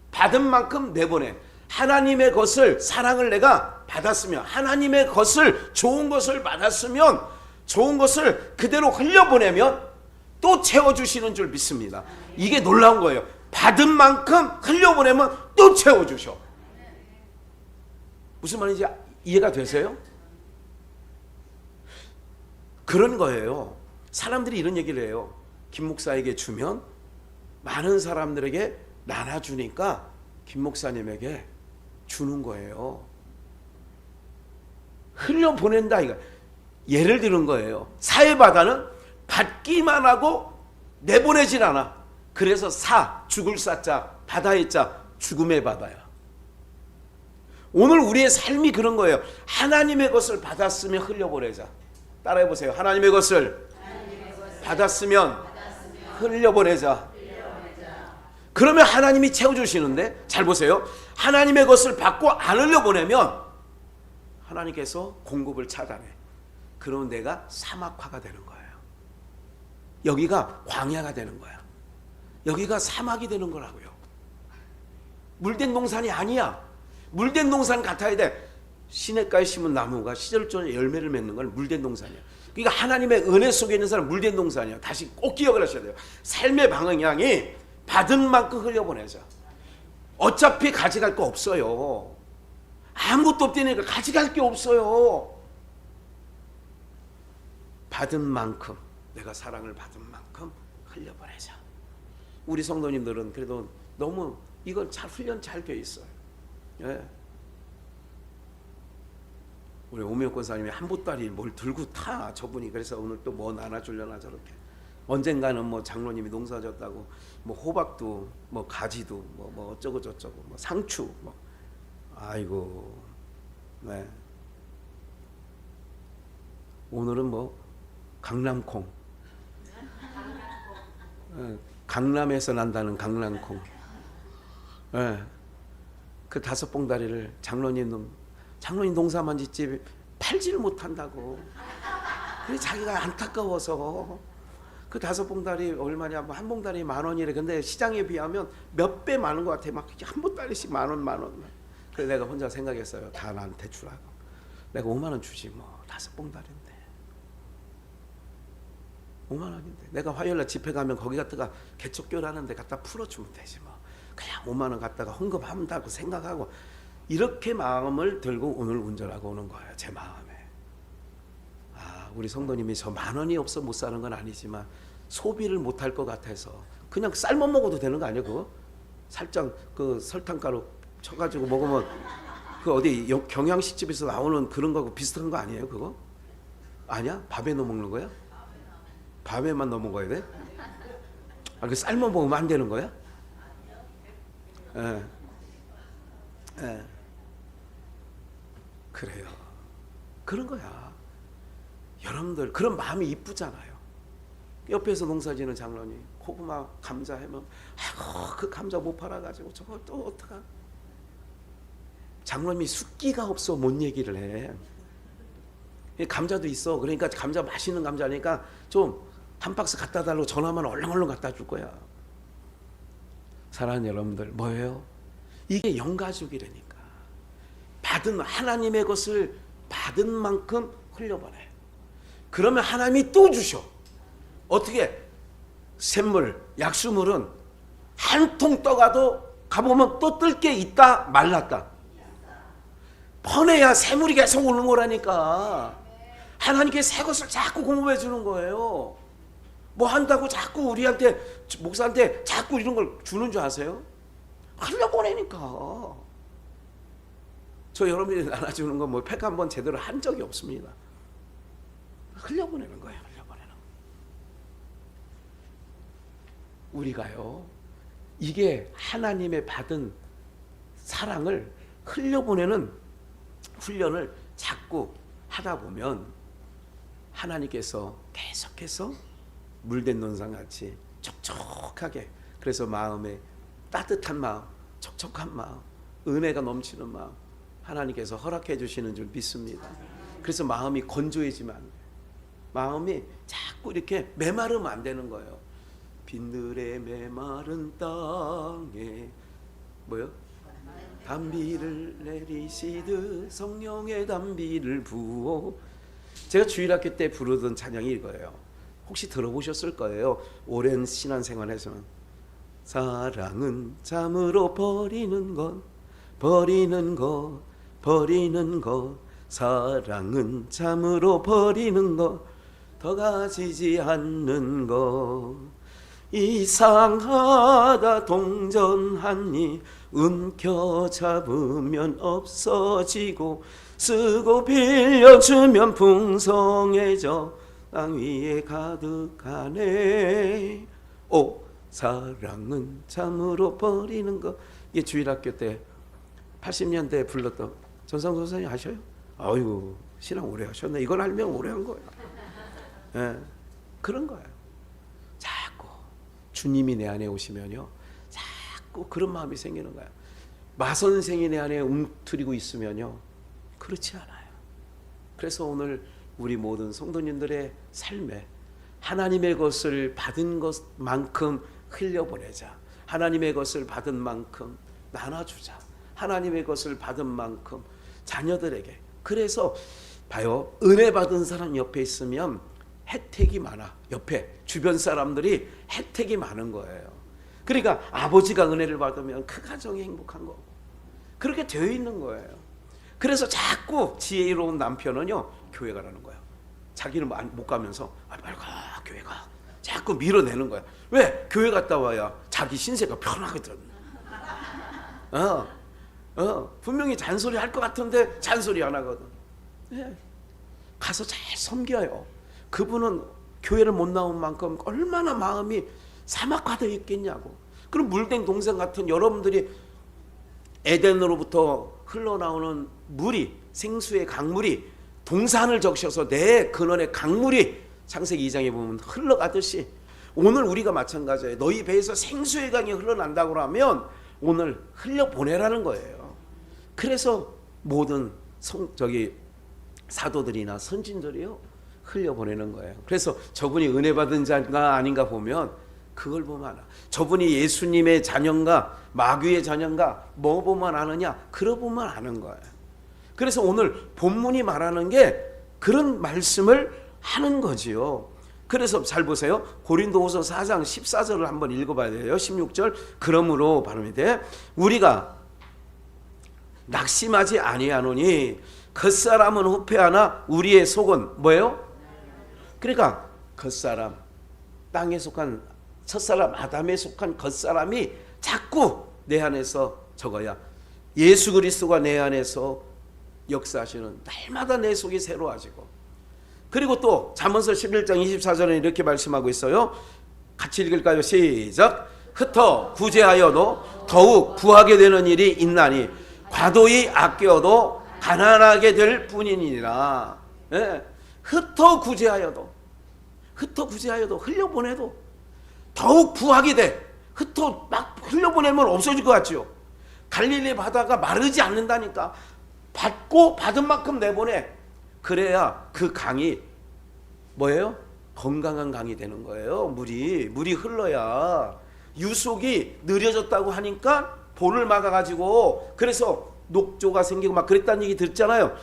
받은 만큼 내보내. 하나님의 것을, 사랑을 내가 받았으면, 하나님의 것을, 좋은 것을 받았으면, 좋은 것을 그대로 흘려보내면 또 채워주시는 줄 믿습니다. 이게 놀라운 거예요. 받은 만큼 흘려보내면 또 채워주셔. 무슨 말인지 이해가 되세요? 그런 거예요. 사람들이 이런 얘기를 해요. 김 목사에게 주면 많은 사람들에게 나눠주니까 김 목사님에게 주는 거예요. 흘려보낸다 이거. 예를 들은 거예요. 사해바다는 받기만 하고 내보내질 않아. 그래서 죽을 사자, 바다의 자, 죽음의 바다야. 오늘 우리의 삶이 그런 거예요. 하나님의 것을 받았으면 흘려보내자. 따라해보세요. 하나님의 것을 받았으면 흘려보내자. 그러면 하나님이 채워주시는데, 잘 보세요. 하나님의 것을 받고 안 흘려보내면 하나님께서 공급을 차단해. 그러면 내가 사막화가 되는 거예요. 여기가 광야가 되는 거야. 여기가 사막이 되는 거라고요. 물된 동산이 아니야. 물된 동산 같아야 돼. 시냇가에 심은 나무가 시절적으로 열매를 맺는 건 물된 동산이야. 그러니까 하나님의 은혜 속에 있는 사람 물된 동산이야. 다시 꼭 기억을 하셔야 돼요. 삶의 방향이 받은 만큼 흘려보내자. 어차피 가져갈 거 없어요. 아무것도 없다니까 가져갈 게 없어요. 받은 만큼, 내가 사랑을 받은 만큼 흘려보내자. 우리 성도님들은 그래도 너무 이건 잘 훈련 잘 돼 있어요. 예. 우리 오미영 권사님이 한 보따리 뭘 들고 타 저분이. 그래서 오늘 또 뭐 나눠주려나 저렇게. 언젠가는 뭐 장로님이 농사졌다고 뭐 호박도 뭐 가지도 뭐 어쩌고 저쩌고 뭐 상추 뭐 아이고. 네. 오늘은 뭐 강남콩. 강남에서 난다는 강남콩. 네. 그 5봉다리를 장로님 농사만 짓지 팔지를 못한다고. 그래 자기가 안타까워서 그 5봉다리 얼마냐, 뭐 한 봉다리 10,000원이래. 근데 시장에 비하면 몇 배 많은 것 같아. 막 한 봉다리씩 10,000원. 그래 내가 혼자 생각했어요. 다 나한테 주라고. 내가 50,000원 주지 뭐 5봉다리인데. 50,000원인데 내가 화요일날 집회 가면 거기 갖다가 개척교라는 데 갖다 풀어주면 되지 뭐. 그냥 50,000원 갖다가 헌금한다고 생각하고 이렇게 마음을 들고 오늘 운전하고 오는 거예요. 제 마음에. 우리 성도님이 저 10,000원이 없어 못 사는 건 아니지만 소비를 못할 것 같아서 그냥 삶아 먹어도 되는 거 아니에요? 그거 살짝 그 설탕가루 쳐가지고 먹으면 그 어디 경양식집에서 나오는 그런 거하고 비슷한 거 아니에요? 그거? 아니야? 밥에 넣어 먹는 거야? 밥에만 넣어 먹어야 돼? 그 삶아 먹으면 안 되는 거야? 예. 예. 그래요. 그런 거야. 여러분들 그런 마음이 이쁘잖아요. 옆에서 농사지는 장로님 고구마 감자 하면 아이고 그 감자 못 팔아가지고 저걸 또 어떡하. 장로님이 숫기가 없어 못 얘기를 해. 감자도 있어. 그러니까 감자 맛있는 감자니까 좀 한 박스 갖다 달라고 전화만 얼렁얼렁 갖다 줄 거야. 사랑하는 여러분들 뭐예요? 이게 영가족이라니까. 받은 하나님의 것을 받은 만큼 흘려보내. 그러면 하나님이 또 주셔. 어떻게? 샘물, 약수물은 한 통 떠가도 가보면 또 뜰 게 있다 말랐다. 퍼내야 샘물이 계속 오는 거라니까. 하나님께 새 것을 자꾸 공급해 주는 거예요. 뭐 한다고 자꾸 우리한테 목사한테 자꾸 이런 걸 주는 줄 아세요? 흘려보내니까. 저 여러분들이 나눠주는 건 뭐 팩 한 번 제대로 한 적이 없습니다. 흘려보내는 거예요. 흘려보내는 거. 우리가요 이게 하나님의 받은 사랑을 흘려보내는 훈련을 자꾸 하다 보면 하나님께서 계속해서 물된 논상같이 촉촉하게, 그래서 마음에 따뜻한 마음, 촉촉한 마음, 은혜가 넘치는 마음 하나님께서 허락해 주시는 줄 믿습니다. 그래서 마음이 건조해지면 안 돼요. 마음이 자꾸 이렇게 메마르면 안 되는 거예요. 빈들의 메마른 땅에 뭐요? 단비를 내리시듯 성령의 단비를 부어. 제가 주일학교 때 부르던 찬양이 이거예요. 혹시 들어보셨을 거예요. 오랜 신앙생활에서는 사랑은 참으로 버리는 것, 버리는 것, 버리는 것. 사랑은 참으로 버리는 것, 더 가지지 않는 것. 이상하다 동전하니 움켜잡으면 없어지고 쓰고 빌려주면 풍성해져 땅 위에 가득하네. 오 사랑은 참으로 버리는 것. 이게 주일학교 때 80년대에 불렀던 전상수 선생님 아셔요? 아이고 신앙 오래 하셨네. 이걸 알면 오래 한 거예요. 예, 그런 거예요. 자꾸 주님이 내 안에 오시면요 자꾸 그런 마음이 생기는 거예요. 마선생이 내 안에 움트리고 있으면요 그렇지 않아요. 그래서 오늘 우리 모든 성도님들의 삶에 하나님의 것을 받은 것만큼 흘려보내자. 하나님의 것을 받은 만큼 나눠주자. 하나님의 것을 받은 만큼 자녀들에게. 그래서 봐요. 은혜 받은 사람 옆에 있으면 혜택이 많아. 옆에 주변 사람들이 혜택이 많은 거예요. 그러니까 아버지가 은혜를 받으면 그 가정이 행복한 거고 그렇게 되어 있는 거예요. 그래서 자꾸 지혜로운 남편은요 교회 가라는 거예요. 자기는 못 가면서 빨리 가 교회 가 자꾸 밀어내는 거야. 왜? 교회 갔다 와야 자기 신세가 편하거든. 분명히 잔소리 할 것 같은데 잔소리 안 하거든. 네. 가서 잘 섬겨요. 그분은 교회를 못 나온 만큼 얼마나 마음이 사막화되어 있겠냐고. 그럼 물된 동생 같은 여러분들이 에덴으로부터 흘러나오는 물이 생수의 강물이 동산을 적셔서 내 근원의 강물이 창세기 2장에 보면 흘러가듯이 오늘 우리가 마찬가지예요. 너희 배에서 생수의 강이 흘러난다고 하면 오늘 흘려보내라는 거예요. 그래서 모든 사도들이나 선진들이요 흘려보내는 거예요. 그래서 저분이 은혜 받은 자가 아닌가 보면 그걸 보면 알아. 저분이 예수님의 자녀인가 마귀의 자녀인가 뭐 보면 아느냐 그러 보면 아는 거예요. 그래서 오늘 본문이 말하는 게 그런 말씀을 하는 거지요. 그래서 잘 보세요. 고린도후서 4장 14절을 한번 읽어봐야 돼요. 16절 그러므로 발음이 돼. 우리가 낙심하지 아니하노니 겉사람은 후패하나 우리의 속은 뭐예요? 그러니까 겉사람 땅에 속한 첫사람 아담에 속한 겉사람이 자꾸 내 안에서 적어야 예수 그리스도가 내 안에서 역사하시는 날마다 내 속이 새로워지고 그리고 또 잠언서 11장 24절에 이렇게 말씀하고 있어요. 같이 읽을까요? 시작. 흩어 구제하여도 더욱 부하게 되는 일이 있나니 과도히 아껴도 가난하게 될 뿐이니라. 예. 흩어 구제하여도 흘려보내도 더욱 부하게 돼. 흩어 막 흘려보내면 없어질 것 같지요. 갈릴리 바다가 마르지 않는다니까. 받고 받은 만큼 내보내. 그래야 그 강이 뭐예요? 건강한 강이 되는 거예요. 물이 흘러야. 유속이 느려졌다고 하니까 볼을 막아가지고 그래서 녹조가 생기고 막 그랬다는 얘기 듣잖아요.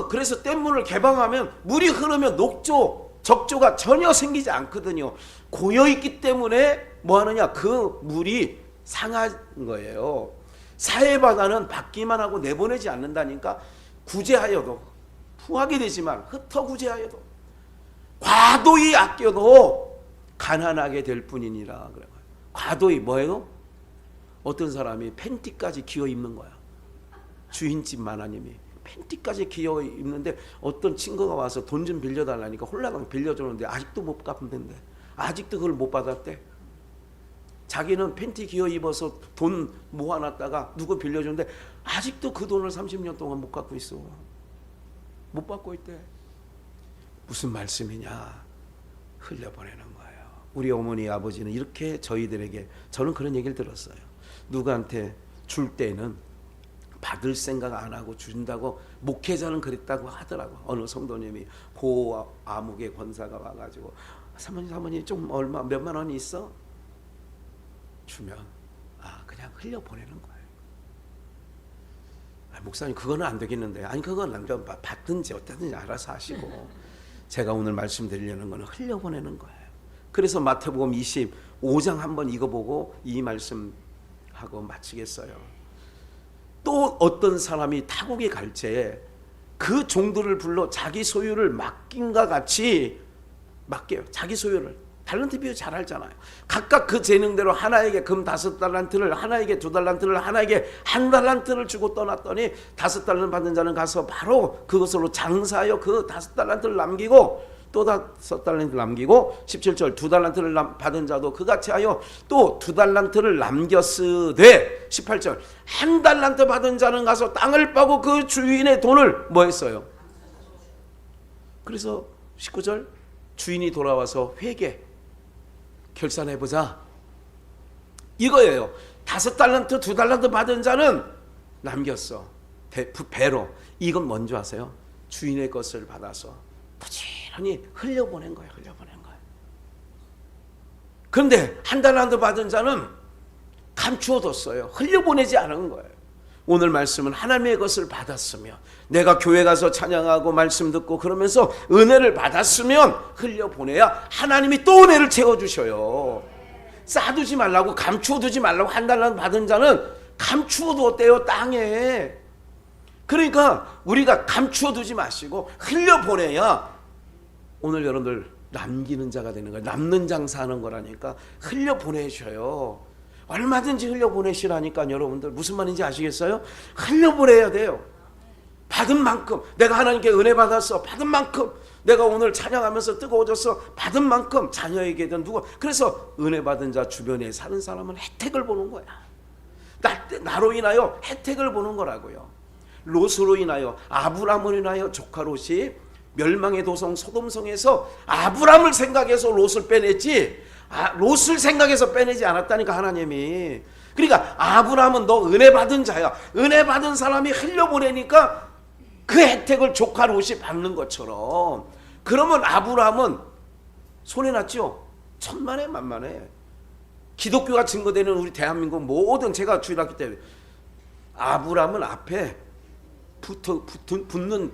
그래서 댐문을 개방하면 물이 흐르면 녹조, 적조가 전혀 생기지 않거든요. 고여있기 때문에 뭐 하느냐? 그 물이 상한 거예요. 사해바다는 받기만 하고 내보내지 않는다니까. 구제하여도 부하게 되지만 흩어 구제하여도 과도히 아껴도 가난하게 될 뿐이니라. 그래요. 과도히 뭐예요? 어떤 사람이 팬티까지 기어 입는 거야. 주인집 마나님이 팬티까지 기어 입는데 어떤 친구가 와서 돈 좀 빌려달라니까 홀라당 빌려주는데 아직도 못 갚는데 아직도 그걸 못 받았대. 자기는 팬티 기어 입어서 돈 모아놨다가 누구 빌려주는데 아직도 그 돈을 30년 동안 못 갚고 있어. 못 받고 있대. 무슨 말씀이냐? 흘려보내는 거예요. 우리 어머니 아버지는 이렇게 저희들에게 저는 그런 얘기를 들었어요. 누구한테 줄 때는 받을 생각 안 하고 준다고 목회자는 그랬다고 하더라고. 어느 성도님이 고 아무개 권사가 와가지고 사모님 좀 얼마 몇만 원이 있어? 주면 그냥 흘려보내는 거예요. 목사님 그거는 안 되겠는데. 아니 그건 안 돼. 받든지 어떻든지 알아서 하시고 제가 오늘 말씀드리려는 거는 흘려보내는 거예요. 그래서 마태복음 25장 한번 읽어보고 이 말씀하고 마치겠어요. 또 어떤 사람이 타국에 갈 때 그 종들을 불러 자기 소유를 맡긴과 같이 맡겨요. 자기 소유를. 달란트 비유 잘 알잖아요. 각각 그 재능대로 하나에게 금 5달란트를, 하나에게 2달란트를, 하나에게 1달란트를 주고 떠났더니 5달란트 받는 자는 가서 바로 그것으로 장사하여 그 5달란트를 남기고 또 5달란트를 남기고 17절 2달란트를 받은 자도 그같이 하여 또 2달란트를 남겼으되 18절 1달란트 받은 자는 가서 땅을 파고 그 주인의 돈을 뭐 했어요? 그래서 19절 주인이 돌아와서 회개 결산해보자 이거예요. 5달란트 2달란트 받은 자는 남겼어. 배로. 이건 뭔지 아세요? 주인의 것을 받아서 부지런히 흘려보낸 거예요. 그런데 1달란트 받은 자는 감추어뒀어요. 흘려보내지 않은 거예요. 오늘 말씀은 하나님의 것을 받았으면, 내가 교회 가서 찬양하고 말씀 듣고 그러면서 은혜를 받았으면 흘려보내야 하나님이 또 은혜를 채워주셔요. 쌓아두지 말라고, 감추어두지 말라고. 한 달러 받은 자는 감추어두었대요, 땅에. 그러니까 우리가 감추어두지 마시고 흘려보내야 오늘 여러분들 남기는 자가 되는 거예요. 남는 장사하는 거라니까. 흘려보내셔요. 얼마든지 흘려보내시라니까. 여러분들 무슨 말인지 아시겠어요? 흘려보내야 돼요. 받은 만큼, 내가 하나님께 은혜 받았어, 받은 만큼, 내가 오늘 찬양하면서 뜨거워졌어, 받은 만큼, 자녀에게든 누구, 그래서 은혜 받은 자 주변에 사는 사람은 혜택을 보는 거야. 나로 인하여 혜택을 보는 거라고요. 롯으로 인하여, 아브람으로 인하여 조카 롯이 멸망의 도성 소돔성에서 아브람을 생각해서 롯을 빼냈지, 롯을 생각해서 빼내지 않았다니까, 하나님이. 그러니까 아브람은 너 은혜 받은 자야. 은혜 받은 사람이 흘려보내니까 그 혜택을 조카 롯이 받는 것처럼. 그러면 아브람은 손해났죠. 천만에 만만해. 기독교가 증거되는 우리 대한민국 모든, 제가 주일학교 때 아브람은 앞에 붙는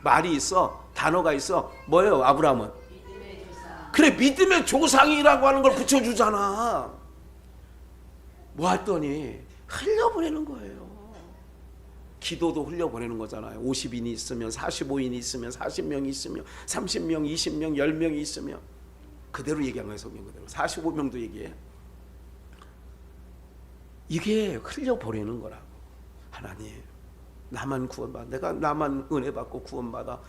말이 있어, 단어가 있어. 뭐예요, 아브람은? 그래, 믿음의 조상이라고 하는 걸 붙여주잖아. 뭐 했더니 흘려보내는 거예요. 기도도 흘려보내는 거잖아요. 50인이 있으면, 45인이 있으면, 40명이 있으면, 30명, 20명, 10명이 있으면, 그대로 얘기한 거예요. 성경 그대로 45명도 얘기해. 이게 흘려보내는 거라고. 하나님, 나만 구원받아, 내가 나만 은혜 받고 구원받아.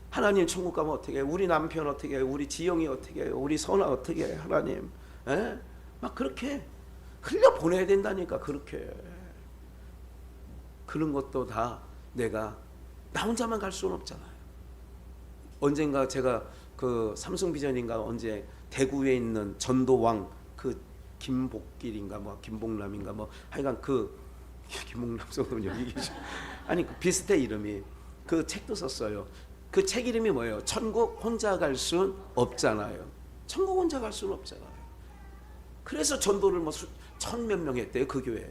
하나님 천국 가면 어떻게 해? 우리 남편 어떻게 해? 우리 지영이 어떻게 해요? 우리 선아 어떻게 해? 하나님, 에? 막 그렇게 흘려보내야 된다니까. 그렇게 그런 것도 다 내가 나 혼자만 갈 수는 없잖아요. 언젠가 제가 그 삼성비전인가 언제 대구에 있는 전도왕 그 김복길인가 뭐 김복남인가 뭐 하여간 그 김복남 성도는 여기 계셔. 아니 비슷해 이름이. 그 책도 썼어요. 그 책 이름이 뭐예요? 천국 혼자 갈 순 없잖아요. 천국 혼자 갈 수는 없잖아요. 그래서 전도를 뭐 1000몇 명 했대요, 그 교회에.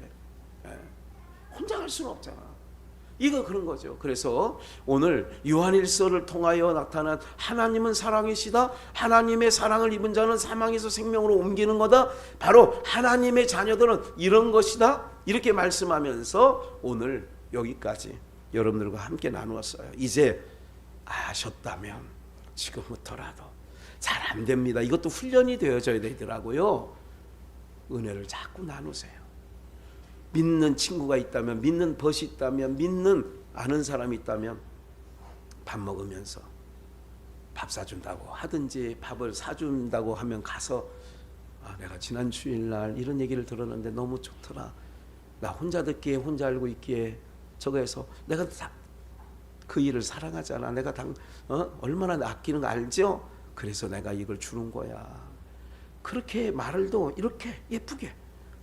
혼자 갈 수는 없잖아. 이거 그런 거죠. 그래서 오늘 요한일서를 통하여 나타난 하나님은 사랑이시다. 하나님의 사랑을 입은 자는 사망에서 생명으로 옮기는 거다. 바로 하나님의 자녀들은 이런 것이다. 이렇게 말씀하면서 오늘 여기까지 여러분들과 함께 나누었어요. 이제 아셨다면 지금부터라도 잘 안 됩니다. 이것도 훈련이 되어져야 되더라고요. 은혜를 자꾸 나누세요. 믿는 친구가 있다면, 믿는 벗이 있다면, 믿는 아는 사람이 있다면 밥 먹으면서 밥 사준다고 하든지 밥을 사준다고 하면 가서 내가 지난 주일날 이런 얘기를 들었는데 너무 좋더라. 나 혼자 듣기에 혼자 알고 있기에 저거 해서 내가 그 일을 사랑하잖아. 내가 얼마나 아끼는 거 알죠? 그래서 내가 이걸 주는 거야. 그렇게 말을도 이렇게 예쁘게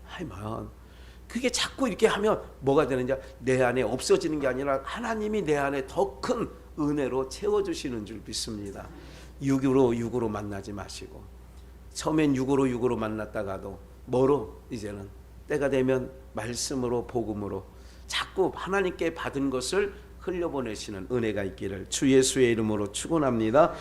하면 그게 자꾸 이렇게 하면 뭐가 되느냐? 내 안에 없어지는 게 아니라 하나님이 내 안에 더 큰 은혜로 채워주시는 줄 믿습니다. 육으로 만나지 마시고, 처음엔 육으로 만났다가도 뭐로 이제는 때가 되면 말씀으로 복음으로 자꾸 하나님께 받은 것을 흘려보내시는 은혜가 있기를 주 예수의 이름으로 축원합니다.